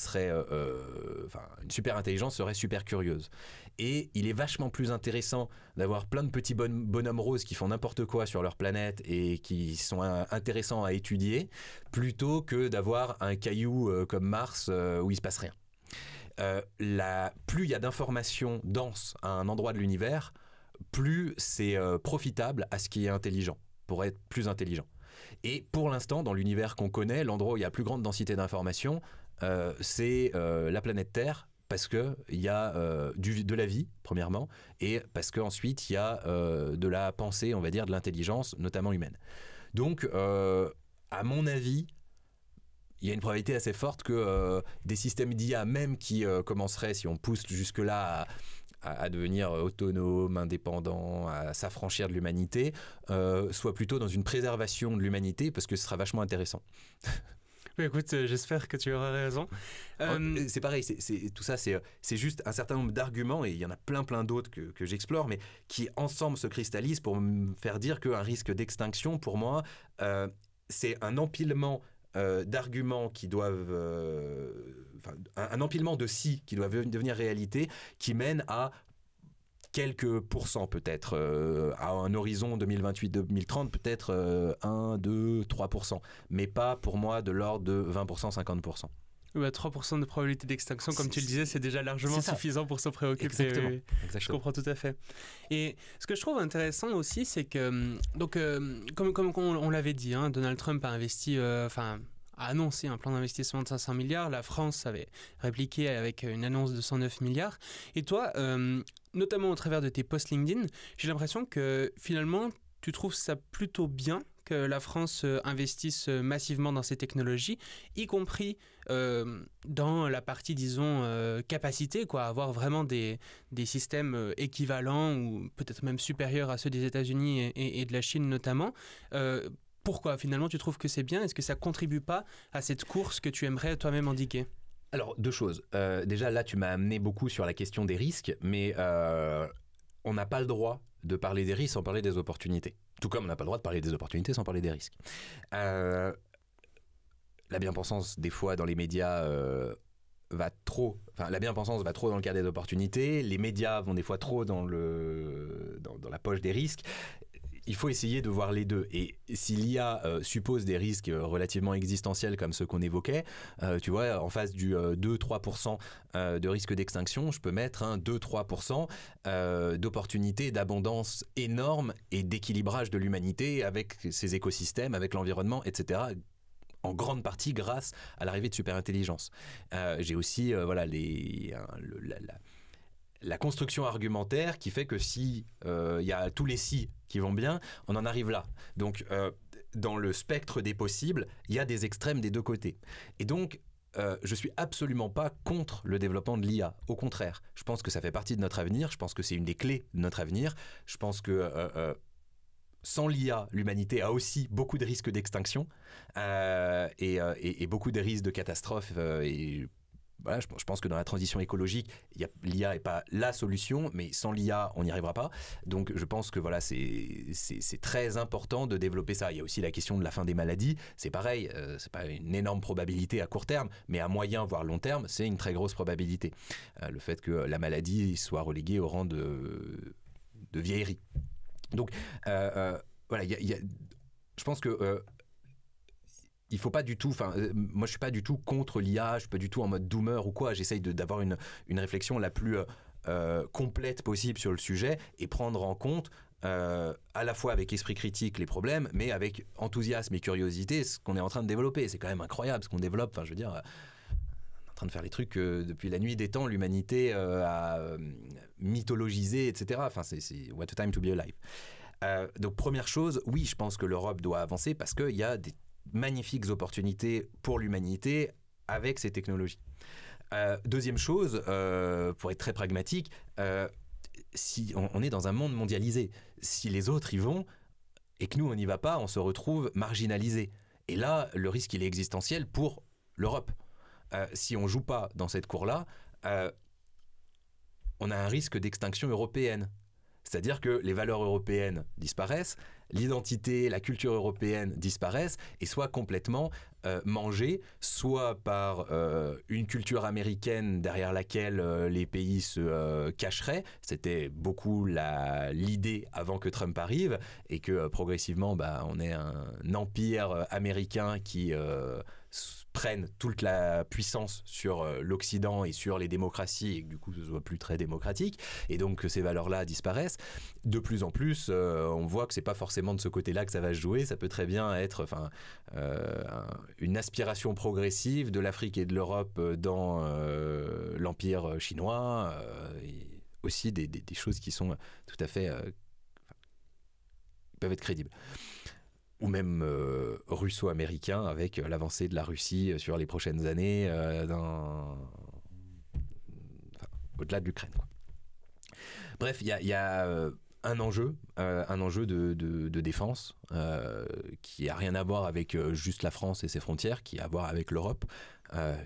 A: super intelligence serait super curieuse. Et il est vachement plus intéressant d'avoir plein de petits bonhommes roses qui font n'importe quoi sur leur planète et qui sont intéressants à étudier, plutôt que d'avoir un caillou comme Mars où il se passe rien. Plus il y a d'informations denses à un endroit de l'univers, plus c'est profitable à ce qui est intelligent, pour être plus intelligent. Et pour l'instant, dans l'univers qu'on connaît, l'endroit où il y a la plus grande densité d'informations, c'est la planète Terre, parce qu'il y a de la vie, premièrement, et parce qu'ensuite, il y a de la pensée, on va dire, de l'intelligence, notamment humaine. Donc, à mon avis, il y a une probabilité assez forte que des systèmes d'IA, même qui commenceraient, si on pousse jusque-là, à devenir autonome, indépendant, à s'affranchir de l'humanité, soit plutôt dans une préservation de l'humanité, parce que ce sera vachement intéressant.
B: Mais écoute, j'espère que tu auras raison.
A: C'est pareil, tout ça, c'est juste un certain nombre d'arguments, et il y en a plein d'autres que j'explore, mais qui ensemble se cristallisent pour me faire dire qu'un risque d'extinction, pour moi, c'est un empilement d'arguments qui doivent... un empilement de si qui doivent devenir réalité, qui mène à quelques pourcents peut-être, à un horizon 2028-2030, peut-être 1, 2, 3%, mais pas pour moi de l'ordre de 20%, 50%.
B: 3% de probabilité d'extinction, comme tu le disais, c'est déjà largement suffisant pour se préoccuper.
A: Exactement.
B: Je comprends tout à fait. Et ce que je trouve intéressant aussi, c'est que, comme on l'avait dit, hein, Donald Trump a investi, a annoncé un plan d'investissement de 500 milliards. La France avait répliqué avec une annonce de 109 milliards. Et toi, notamment au travers de tes posts LinkedIn, j'ai l'impression que finalement, tu trouves ça plutôt bien que la France investisse massivement dans ces technologies, y compris dans la partie, disons, capacité, quoi, avoir vraiment des systèmes équivalents ou peut-être même supérieurs à ceux des États-Unis et de la Chine notamment. Pourquoi finalement tu trouves que c'est bien ? Est-ce que ça ne contribue pas à cette course que tu aimerais toi-même indiquer ?
A: Alors, deux choses. Déjà, là, tu m'as amené beaucoup sur la question des risques, mais on n'a pas le droit de parler des risques sans parler des opportunités. Tout comme on n'a pas le droit de parler des opportunités sans parler des risques. La bien-pensance, des fois, dans les médias, la bien-pensance va trop dans le cadre des opportunités. Les médias vont des fois trop dans la poche des risques. Il faut essayer de voir les deux. Et si l'IA suppose des risques relativement existentiels comme ceux qu'on évoquait, tu vois, en face du 2-3% de risque d'extinction, je peux mettre un 2-3% d'opportunités, d'abondance énorme et d'équilibrage de l'humanité avec ses écosystèmes, avec l'environnement, etc., en grande partie grâce à l'arrivée de superintelligence. J'ai aussi la construction argumentaire qui fait que si y a tous les si qui vont bien, on en arrive là. Donc, dans le spectre des possibles, il y a des extrêmes des deux côtés. Et donc, je suis absolument pas contre le développement de l'IA. Au contraire, je pense que ça fait partie de notre avenir. Je pense que c'est une des clés de notre avenir. Je pense que sans l'IA, l'humanité a aussi beaucoup de risques d'extinction et beaucoup de risques de catastrophes. Voilà, je pense que dans la transition écologique, l'IA n'est pas la solution, mais sans l'IA, on n'y arrivera pas. Donc je pense que voilà, c'est très important de développer ça. Il y a aussi la question de la fin des maladies. C'est pareil, c'est pas une énorme probabilité à court terme, mais à moyen voire long terme, c'est une très grosse probabilité. Le fait que la maladie soit reléguée au rang de vieillerie. Donc voilà, je pense que il faut pas du tout, moi je suis pas du tout contre l'IA, je suis pas du tout en mode doomer ou quoi, j'essaye d'avoir une réflexion la plus complète possible sur le sujet et prendre en compte à la fois avec esprit critique les problèmes, mais avec enthousiasme et curiosité ce qu'on est en train de développer. C'est quand même incroyable ce qu'on développe, je veux dire, on est en train de faire les trucs que depuis la nuit des temps l'humanité a mythologisé, etc. C'est what a time to be alive. Donc première chose, oui, je pense que l'Europe doit avancer parce qu'il y a des magnifiques opportunités pour l'humanité avec ces technologies. Deuxième chose, pour être très pragmatique, si on est dans un monde mondialisé, si les autres y vont et que nous on n'y va pas, on se retrouve marginalisé. Et là, le risque il est existentiel pour l'Europe. Si on joue pas dans cette cour-là, on a un risque d'extinction européenne. C'est-à-dire que les valeurs européennes disparaissent, l'identité, la culture européenne disparaissent et soit complètement mangées, soit par une culture américaine derrière laquelle les pays se cacheraient. C'était beaucoup l'idée avant que Trump arrive et que progressivement on ait un empire américain qui prennent toute la puissance sur l'Occident et sur les démocraties et que du coup ce soit plus très démocratique et donc que ces valeurs-là disparaissent. De plus en plus, on voit que c'est pas forcément de ce côté-là que ça va se jouer. Ça peut très bien être une aspiration progressive de l'Afrique et de l'Europe dans l'empire chinois et aussi des choses qui sont tout à fait peuvent être crédibles. Ou même russo-américain avec l'avancée de la Russie sur les prochaines années au-delà de l'Ukraine, quoi. Bref, il y a un enjeu de défense qui n'a rien à voir avec juste la France et ses frontières, qui a à voir avec l'Europe,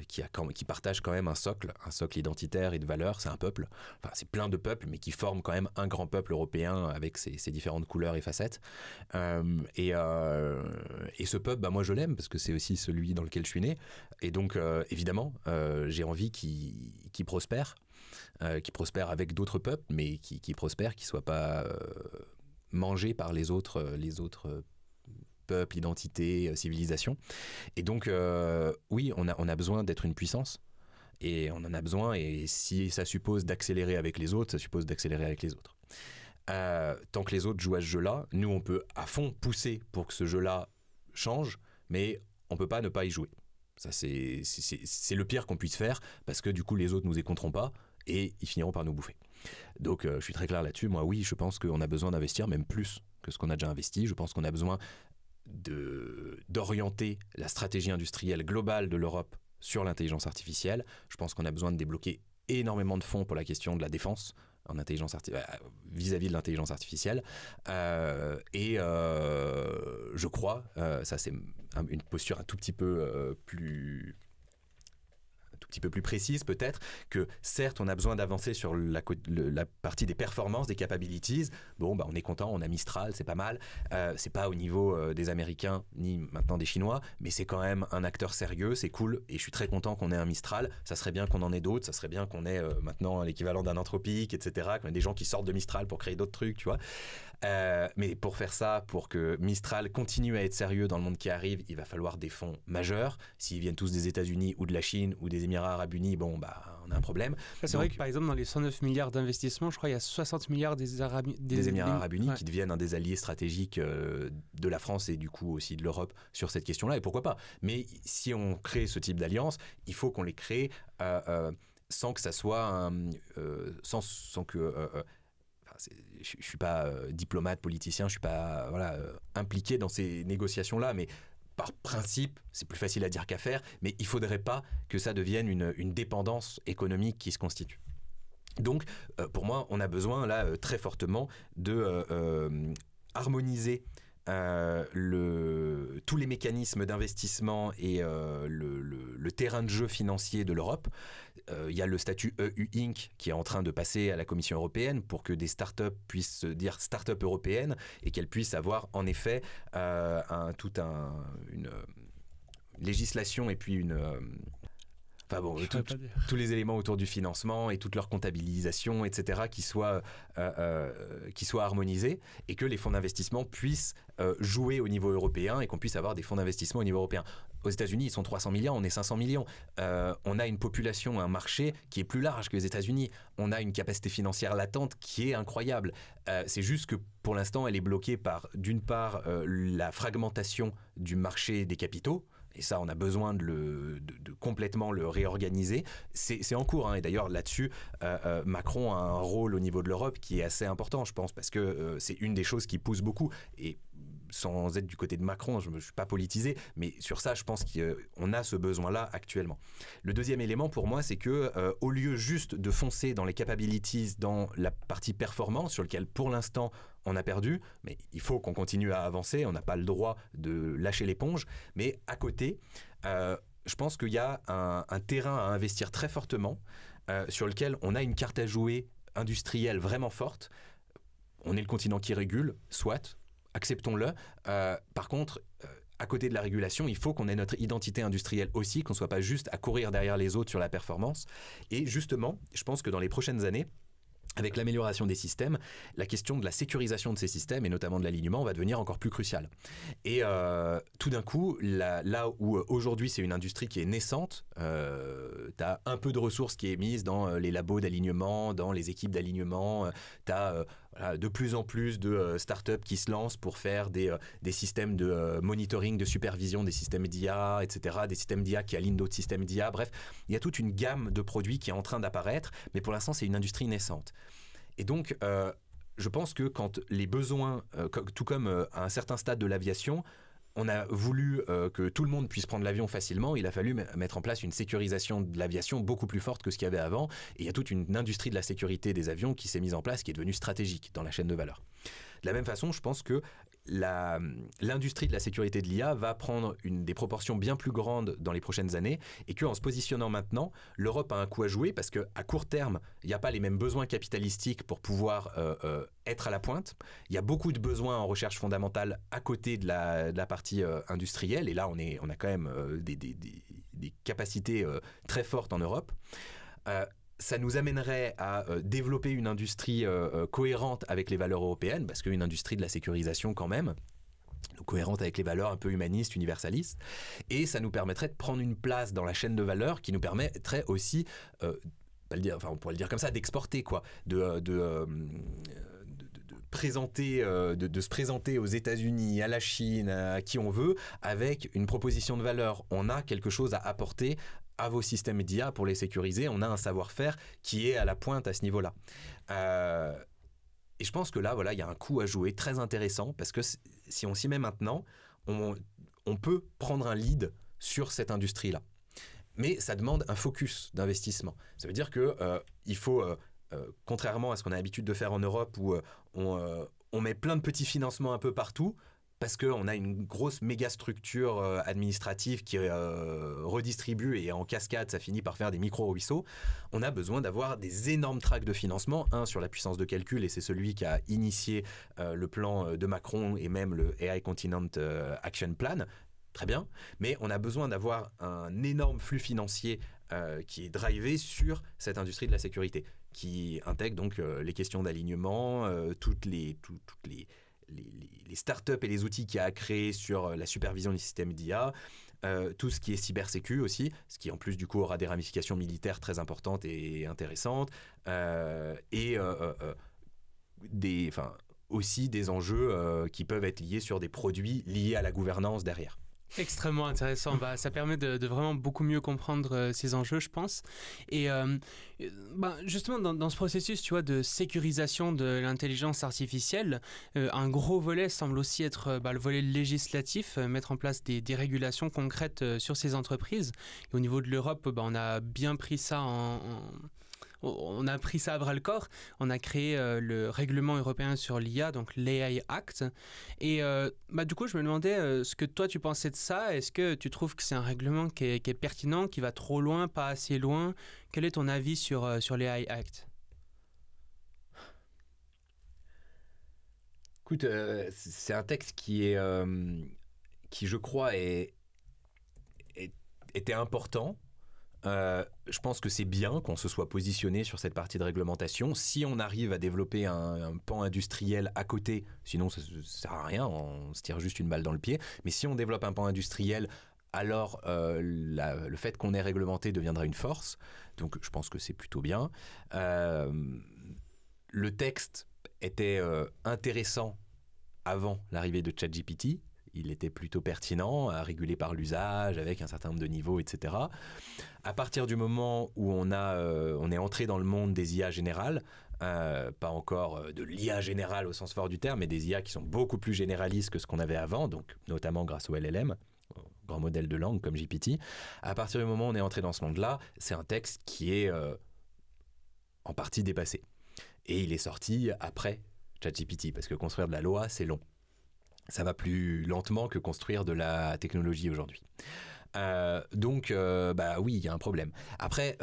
A: qui partage quand même un socle identitaire et de valeurs. C'est un peuple, c'est plein de peuples, mais qui forment quand même un grand peuple européen avec ses différentes couleurs et facettes. Et ce peuple, moi je l'aime parce que c'est aussi celui dans lequel je suis né. Et donc, évidemment, j'ai envie qu'il prospère. Qui prospère avec d'autres peuples, mais qui prospère, qui ne soit pas mangé par les autres peuples, identités, civilisations. Et donc, oui, on a besoin d'être une puissance. Et on en a besoin, et si ça suppose d'accélérer avec les autres, ça suppose d'accélérer avec les autres. Tant que les autres jouent à ce jeu-là, nous, on peut à fond pousser pour que ce jeu-là change, mais on ne peut pas ne pas y jouer. Ça, c'est le pire qu'on puisse faire, parce que du coup, les autres ne nous écouteront pas, et ils finiront par nous bouffer. Donc je suis très clair là-dessus. Moi, oui, je pense qu'on a besoin d'investir, même plus que ce qu'on a déjà investi. Je pense qu'on a besoin d'orienter la stratégie industrielle globale de l'Europe sur l'intelligence artificielle. Je pense qu'on a besoin de débloquer énormément de fonds pour la question de la défense vis-à-vis de l'intelligence artificielle. Je crois, ça c'est une posture un tout petit peu plus précise peut-être, que certes on a besoin d'avancer sur la partie des performances, des capabilities. Bon, on est content, on a Mistral, c'est pas mal. C'est pas au niveau des Américains ni maintenant des Chinois, mais c'est quand même un acteur sérieux, c'est cool, et je suis très content qu'on ait un Mistral. Ça serait bien qu'on en ait d'autres, ça serait bien qu'on ait maintenant l'équivalent d'un Anthropic, etc., qu'on ait des gens qui sortent de Mistral pour créer d'autres trucs, tu vois. Mais pour faire ça, pour que Mistral continue à être sérieux dans le monde qui arrive, il va falloir des fonds majeurs. S'ils viennent tous des États-Unis ou de la Chine ou des Émirats Émirats Arabes Unis, on a un problème.
B: C'est vrai que par exemple dans les 109 milliards d'investissements, je crois il y a 60 milliards des
A: Émirats Arabes Unis qui deviennent un des alliés stratégiques de la France et du coup aussi de l'Europe sur cette question-là, et pourquoi pas. Mais si on crée ce type d'alliance, il faut qu'on les crée sans que ça soit sans que je suis pas diplomate, politicien, je suis pas impliqué dans ces négociations-là, mais par principe, c'est plus facile à dire qu'à faire, mais il faudrait pas que ça devienne une dépendance économique qui se constitue. Donc, pour moi, on a besoin là très fortement de harmoniser tous les mécanismes d'investissement et le terrain de jeu financier de l'Europe. Il y a le statut EU Inc. qui est en train de passer à la Commission européenne pour que des startups puissent se dire startups européennes et qu'elles puissent avoir en effet une législation et puis tous les éléments autour du financement et toute leur comptabilisation, etc., qui soient harmonisés et que les fonds d'investissement puissent jouer au niveau européen et qu'on puisse avoir des fonds d'investissement au niveau européen. Aux États-Unis, ils sont 300 millions, on est 500 millions. On a une population, un marché qui est plus large que les États-Unis. On a une capacité financière latente qui est incroyable. C'est juste que pour l'instant, elle est bloquée par, d'une part, la fragmentation du marché des capitaux. Et ça, on a besoin de complètement le réorganiser. C'est en cours, et d'ailleurs, là-dessus, Macron a un rôle au niveau de l'Europe qui est assez important, je pense, parce que c'est une des choses qui pousse beaucoup. Et sans être du côté de Macron, je ne suis pas politisé, mais sur ça, je pense qu'on a ce besoin-là actuellement. Le deuxième élément, pour moi, c'est que au lieu juste de foncer dans les capabilities, dans la partie performance, sur lequel, pour l'instant, on a perdu, mais il faut qu'on continue à avancer, on n'a pas le droit de lâcher l'éponge, mais à côté, je pense qu'il y a un terrain à investir très fortement, sur lequel on a une carte à jouer industrielle vraiment forte. On est le continent qui régule, soit, acceptons-le. Par contre, à côté de la régulation, il faut qu'on ait notre identité industrielle aussi, qu'on ne soit pas juste à courir derrière les autres sur la performance. Et justement, je pense que dans les prochaines années, avec l'amélioration des systèmes, la question de la sécurisation de ces systèmes, et notamment de l'alignement, va devenir encore plus cruciale. Et tout d'un coup, là où aujourd'hui c'est une industrie qui est naissante, tu as un peu de ressources qui est mise dans les labos d'alignement, dans les équipes d'alignement, tu as de plus en plus de startups qui se lancent pour faire des systèmes de monitoring, de supervision, des systèmes d'IA, etc., des systèmes d'IA qui alignent d'autres systèmes d'IA. Bref, il y a toute une gamme de produits qui est en train d'apparaître, mais pour l'instant, c'est une industrie naissante. Et donc, je pense que quand les besoins, tout comme à un certain stade de l'aviation, on a voulu que tout le monde puisse prendre l'avion facilement, il a fallu mettre en place une sécurisation de l'aviation beaucoup plus forte que ce qu'il y avait avant. Et il y a toute une industrie de la sécurité des avions qui s'est mise en place, qui est devenue stratégique dans la chaîne de valeur. De la même façon, je pense que l'industrie de la sécurité de l'IA va prendre des proportions bien plus grandes dans les prochaines années et qu'en se positionnant maintenant, l'Europe a un coup à jouer parce qu'à court terme, il n'y a pas les mêmes besoins capitalistiques pour pouvoir être à la pointe. Il y a beaucoup de besoins en recherche fondamentale à côté de la partie industrielle et là, on a quand même des capacités très fortes en Europe. Ça nous amènerait à développer une industrie cohérente avec les valeurs européennes, parce qu'une industrie de la sécurisation quand même, cohérente avec les valeurs un peu humanistes, universalistes, et ça nous permettrait de prendre une place dans la chaîne de valeur qui nous permettrait aussi, on pourrait le dire comme ça, d'exporter, quoi, de se présenter aux États-Unis, à la Chine, à qui on veut, avec une proposition de valeur. On a quelque chose à apporter à vos systèmes d'IA pour les sécuriser. On a un savoir-faire qui est à la pointe à ce niveau-là. Et je pense que là, voilà, il y a un coup à jouer très intéressant parce que si on s'y met maintenant, on peut prendre un lead sur cette industrie-là. Mais ça demande un focus d'investissement. Ça veut dire que il faut, contrairement à ce qu'on a l'habitude de faire en Europe où on met plein de petits financements un peu partout, parce qu'on a une grosse méga structure administrative qui redistribue et en cascade, ça finit par faire des micro-ruisseaux. On a besoin d'avoir des énormes tracts de financement, un sur la puissance de calcul, et c'est celui qui a initié le plan de Macron et même le AI Continent Action Plan. Très bien, mais on a besoin d'avoir un énorme flux financier qui est drivé sur cette industrie de la sécurité, qui intègre donc les questions d'alignement, toutes les startups et les outils qu'il y a à créer sur la supervision des systèmes d'IA, tout ce qui est cybersécu aussi, ce qui en plus du coup aura des ramifications militaires très importantes et intéressantes, aussi des enjeux qui peuvent être liés sur des produits liés à la gouvernance derrière.
B: Extrêmement intéressant. Ça permet de vraiment beaucoup mieux comprendre ces enjeux, je pense. Et justement, dans ce processus, tu vois, de sécurisation de l'intelligence artificielle, un gros volet semble aussi être le volet législatif, mettre en place des régulations concrètes sur ces entreprises. Et au niveau de l'Europe, on a bien pris ça on a pris ça à bras le corps. On a créé le règlement européen sur l'IA, donc l'AI Act. Et du coup, je me demandais ce que toi tu pensais de ça. Est-ce que tu trouves que c'est un règlement qui est pertinent, qui va trop loin, pas assez loin? Quel est ton avis sur l'AI Act?
A: Écoute, c'est un texte qui je crois, était important. Je pense que c'est bien qu'on se soit positionné sur cette partie de réglementation. Si on arrive à développer un pan industriel à côté, sinon ça ne sert à rien, on se tire juste une balle dans le pied. Mais si on développe un pan industriel, alors le fait qu'on ait réglementé deviendra une force. Donc je pense que c'est plutôt bien. Le texte était intéressant avant l'arrivée de ChatGPT. Il était plutôt pertinent, régulé par l'usage, avec un certain nombre de niveaux, etc. À partir du moment où on est entré dans le monde des IA générales, pas encore de l'IA générale au sens fort du terme, mais des IA qui sont beaucoup plus généralistes que ce qu'on avait avant, donc notamment grâce au LLM, grand modèle de langue comme GPT. À partir du moment où on est entré dans ce monde-là, c'est un texte qui est en partie dépassé. Et il est sorti après ChatGPT, parce que construire de la loi, c'est long. Ça va plus lentement que construire de la technologie aujourd'hui. Donc, oui, il y a un problème. Après,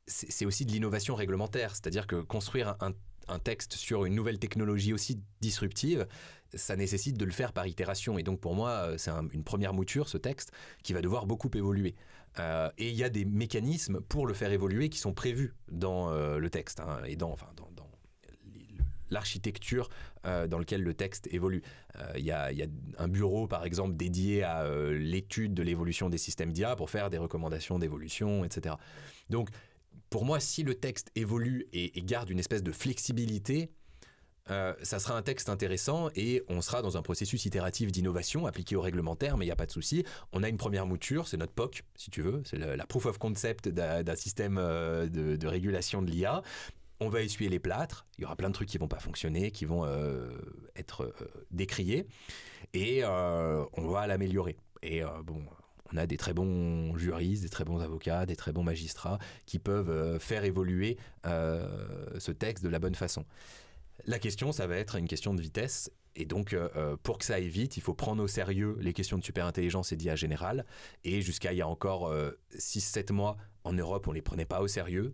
A: c'est aussi de l'innovation réglementaire, c'est-à-dire que construire un texte sur une nouvelle technologie aussi disruptive, ça nécessite de le faire par itération. Et donc, pour moi, c'est une première mouture, ce texte, qui va devoir beaucoup évoluer. Et il y a des mécanismes pour le faire évoluer qui sont prévus dans le texte, et dans l'architecture dans laquelle le texte évolue. Il y a un bureau, par exemple, dédié à l'étude de l'évolution des systèmes d'IA pour faire des recommandations d'évolution, etc. Donc, pour moi, si le texte évolue et garde une espèce de flexibilité, ça sera un texte intéressant et on sera dans un processus itératif d'innovation appliqué au réglementaire, mais il n'y a pas de souci. On a une première mouture, c'est notre POC, si tu veux, c'est la proof of concept d'un système de régulation de l'IA. On va essuyer les plâtres, il y aura plein de trucs qui vont pas fonctionner, qui vont être décriés, et on va l'améliorer. Et on a des très bons juristes, des très bons avocats, des très bons magistrats qui peuvent faire évoluer ce texte de la bonne façon. La question, ça va être une question de vitesse. Et donc, pour que ça aille vite, il faut prendre au sérieux les questions de superintelligence et d'IA générale. Et jusqu'à il y a encore 6-7 mois, en Europe, on ne les prenait pas au sérieux.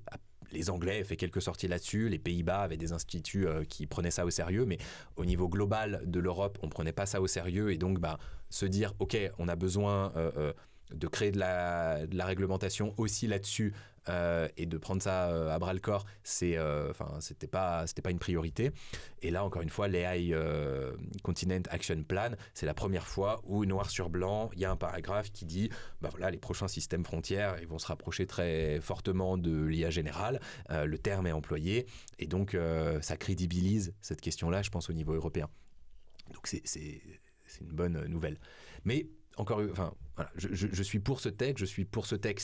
A: Les Anglais avaient fait quelques sorties là-dessus, les Pays-Bas avaient des instituts qui prenaient ça au sérieux, mais au niveau global de l'Europe, on ne prenait pas ça au sérieux. Et donc, se dire, OK, on a besoin de créer de la réglementation aussi là-dessus et de prendre ça à bras-le-corps, c'était pas une priorité. Et là, encore une fois, l'AI Continent Action Plan, c'est la première fois où, noir sur blanc, il y a un paragraphe qui dit les prochains systèmes frontières, ils vont se rapprocher très fortement de l'IA générale, le terme est employé, et donc ça crédibilise cette question-là, je pense, au niveau européen. Donc c'est une bonne nouvelle. Mais je suis pour ce texte,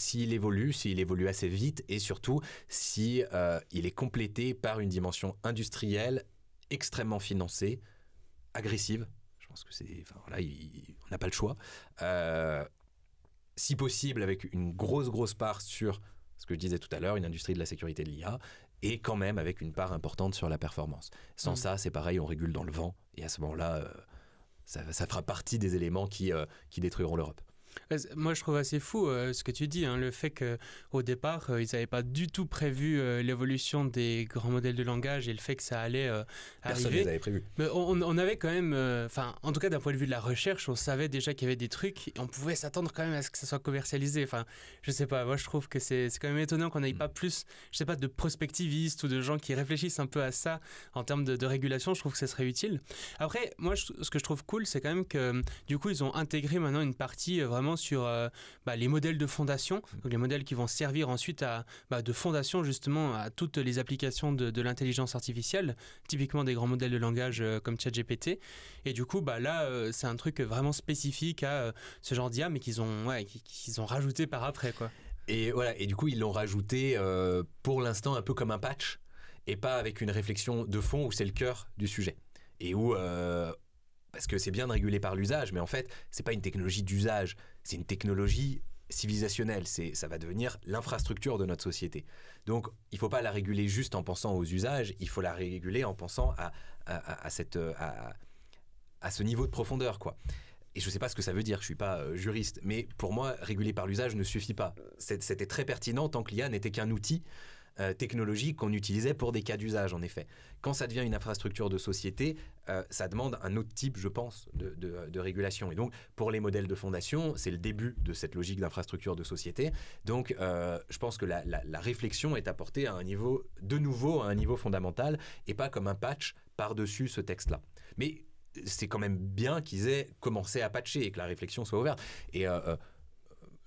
A: s'il évolue assez vite, et surtout si il est complété par une dimension industrielle extrêmement financée, agressive. Je pense que on n'a pas le choix. Si possible, avec une grosse part sur ce que je disais tout à l'heure, une industrie de la sécurité de l'IA, et quand même avec une part importante sur la performance. Sans ça, c'est pareil, on régule dans le vent, et à ce moment-là, ça fera partie des éléments qui détruiront l'Europe.
B: Moi, je trouve assez fou ce que tu dis, le fait qu'au départ, ils n'avaient pas du tout prévu l'évolution des grands modèles de langage et le fait que ça allait arriver.
A: Personne ne les avait prévus.
B: Mais on avait quand même, en tout cas d'un point de vue de la recherche, on savait déjà qu'il y avait des trucs et on pouvait s'attendre quand même à ce que ça soit commercialisé. Je sais pas, moi je trouve que c'est quand même étonnant qu'on n'ait pas plus, je sais pas, de prospectivistes ou de gens qui réfléchissent un peu à ça en termes de régulation. Je trouve que ça serait utile. Après, moi, ce que je trouve cool, c'est quand même que du coup, ils ont intégré maintenant une partie vraiment vraiment sur les modèles de fondation, donc les modèles qui vont servir ensuite de fondation justement à toutes les applications de l'intelligence artificielle, typiquement des grands modèles de langage comme ChatGPT. Et du coup, là, c'est un truc vraiment spécifique à ce genre d'IA, mais qu'ils ont rajouté par après, quoi.
C: Et voilà, et du coup, ils l'ont rajouté pour l'instant un peu comme un patch, et pas avec une réflexion de fond où c'est le cœur du sujet. Et où, parce que c'est bien de réguler par l'usage, mais en fait, c'est pas une technologie d'usage, c'est une technologie civilisationnelle. Ça va devenir l'infrastructure de notre société. Donc, il faut pas la réguler juste en pensant aux usages, il faut la réguler en pensant à ce niveau de profondeur, quoi. Et je sais pas ce que ça veut dire, je suis pas juriste, mais pour moi, réguler par l'usage ne suffit pas. C'était très pertinent tant que l'IA n'était qu'un outil technologique qu'on utilisait pour des cas d'usage, en effet. Quand ça devient une infrastructure de société, ça demande un autre type, je pense, de régulation. Et donc, pour les modèles de fondation, c'est le début de cette logique d'infrastructure de société. Donc, je pense que la réflexion est apportée à un niveau fondamental, et pas comme un patch par-dessus ce texte-là. Mais c'est quand même bien qu'ils aient commencé à patcher et que la réflexion soit ouverte. Et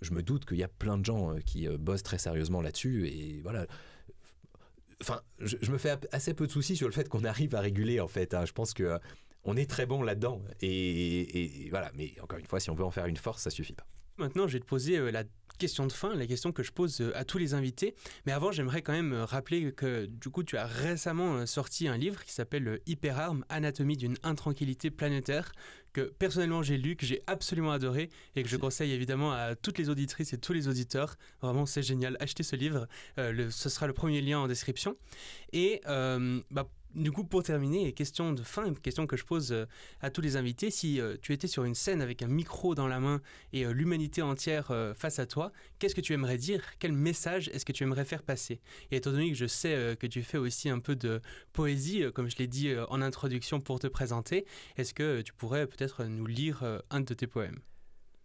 C: je me doute qu'il y a plein de gens qui bossent très sérieusement là-dessus. Et voilà. Enfin, je me fais assez peu de soucis sur le fait qu'on arrive à réguler, en fait. Je pense que on est très bon là-dedans. Et voilà. Mais encore une fois, si on veut en faire une force, ça suffit pas.
B: Maintenant, je vais te poser la question de fin, la question que je pose à tous les invités. Mais avant, j'aimerais quand même rappeler que du coup, tu as récemment sorti un livre qui s'appelle Hyperarm, Anatomie d'une intranquillité planétaire, que personnellement j'ai lu, que j'ai absolument adoré et que je conseille évidemment à toutes les auditrices et tous les auditeurs. Vraiment, c'est génial. Achetez ce livre. Ce sera le premier lien en description. Et du coup, pour terminer, question de fin, une question que je pose à tous les invités. Si tu étais sur une scène avec un micro dans la main et l'humanité entière face à toi, qu'est-ce que tu aimerais dire? Quel message est-ce que tu aimerais faire passer? Et étant donné que je sais que tu fais aussi un peu de poésie, comme je l'ai dit en introduction pour te présenter, est-ce que tu pourrais peut-être nous lire un de tes poèmes?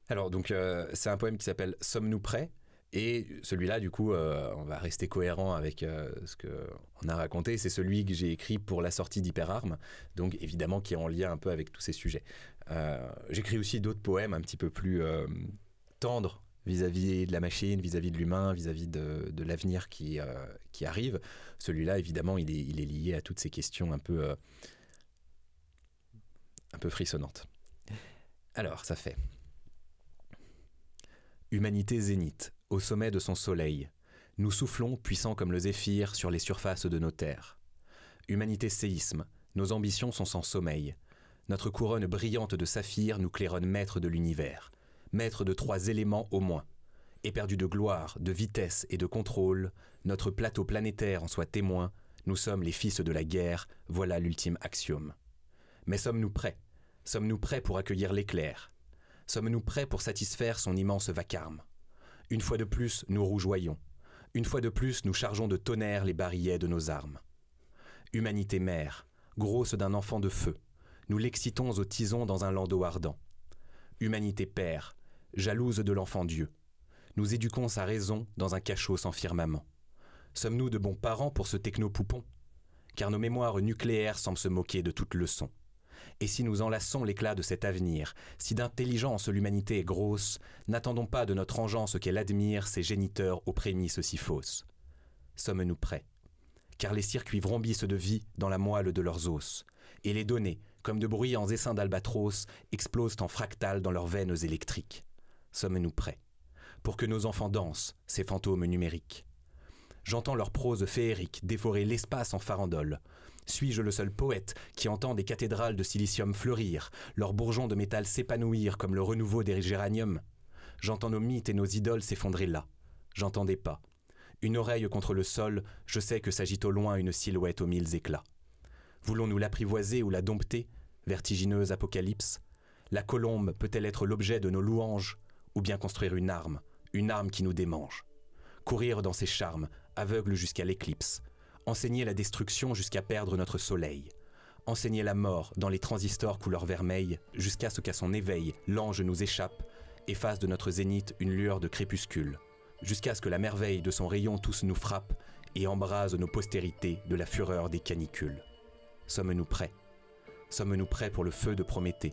A: Alors, donc, c'est un poème qui s'appelle « Sommes-nous prêts ?» Et celui-là, du coup, on va rester cohérent avec ce qu'on a raconté. C'est celui que j'ai écrit pour la sortie d'Hyperarm, donc évidemment qui est en lien un peu avec tous ces sujets. J'écris aussi d'autres poèmes un petit peu plus tendres vis-à-vis de la machine, vis-à-vis de l'humain, vis-à-vis de l'avenir qui arrive. Celui-là, évidemment, il est lié à toutes ces questions un peu frissonnantes. Alors, ça fait... Humanité zénith, au sommet de son soleil, nous soufflons, puissants comme le zéphyr, sur les surfaces de nos terres. Humanité séisme, nos ambitions sont sans sommeil. Notre couronne brillante de saphir nous claironne maître de l'univers, maître de 3 éléments au moins. Éperdu de gloire, de vitesse et de contrôle, notre plateau planétaire en soit témoin, nous sommes les fils de la guerre, voilà l'ultime axiome. Mais sommes-nous prêts? Sommes-nous prêts pour accueillir l'éclair? Sommes-nous prêts pour satisfaire son immense vacarme? Une fois de plus, nous rougeoyons. Une fois de plus, nous chargeons de tonnerre les barilets de nos armes. Humanité mère, grosse d'un enfant de feu, nous l'excitons au tison dans un landau ardent. Humanité père, jalouse de l'enfant Dieu, nous éduquons sa raison dans un cachot sans firmament. Sommes-nous de bons parents pour ce techno-poupon? Car nos mémoires nucléaires semblent se moquer de toute leçon. Et si nous enlaçons l'éclat de cet avenir, si d'intelligence l'humanité est grosse, n'attendons pas de notre engeance qu'elle admire ses géniteurs aux prémices si fausses. Sommes-nous prêts? Car les circuits vrombissent de vie dans la moelle de leurs os, et les données, comme de bruyants essaims d'albatros, explosent en fractales dans leurs veines électriques. Sommes-nous prêts? Pour que nos enfants dansent, ces fantômes numériques. J'entends leur prose féerique dévorer l'espace en farandole. Suis-je le seul poète qui entend des cathédrales de silicium fleurir, leurs bourgeons de métal s'épanouir comme le renouveau des géraniums? J'entends nos mythes et nos idoles s'effondrer là. J'entends des pas. Une oreille contre le sol, je sais que s'agite au loin une silhouette aux 1000 éclats. Voulons-nous l'apprivoiser ou la dompter, vertigineuse apocalypse? La colombe peut-elle être l'objet de nos louanges, ou bien construire une arme qui nous démange? Courir dans ses charmes, aveugle jusqu'à l'éclipse. Enseigner la destruction jusqu'à perdre notre soleil. Enseigner la mort dans les transistors couleur vermeil jusqu'à ce qu'à son éveil, l'ange nous échappe, efface de notre zénith une lueur de crépuscule, jusqu'à ce que la merveille de son rayon tous nous frappe et embrase nos postérités de la fureur des canicules. Sommes-nous prêts? Sommes-nous prêts pour le feu de Prométhée?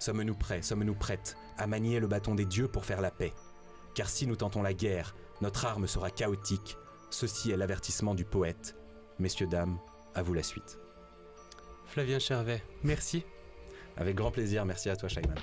C: Sommes-nous prêts, sommes-nous prêtes à manier le bâton des dieux pour faire la paix? Car si nous tentons la guerre, notre arme sera chaotique. Ceci est l'avertissement du poète. Messieurs, dames, à vous la suite.
B: Flavien Chervet, merci.
C: Avec grand plaisir, merci à toi, Shaiman.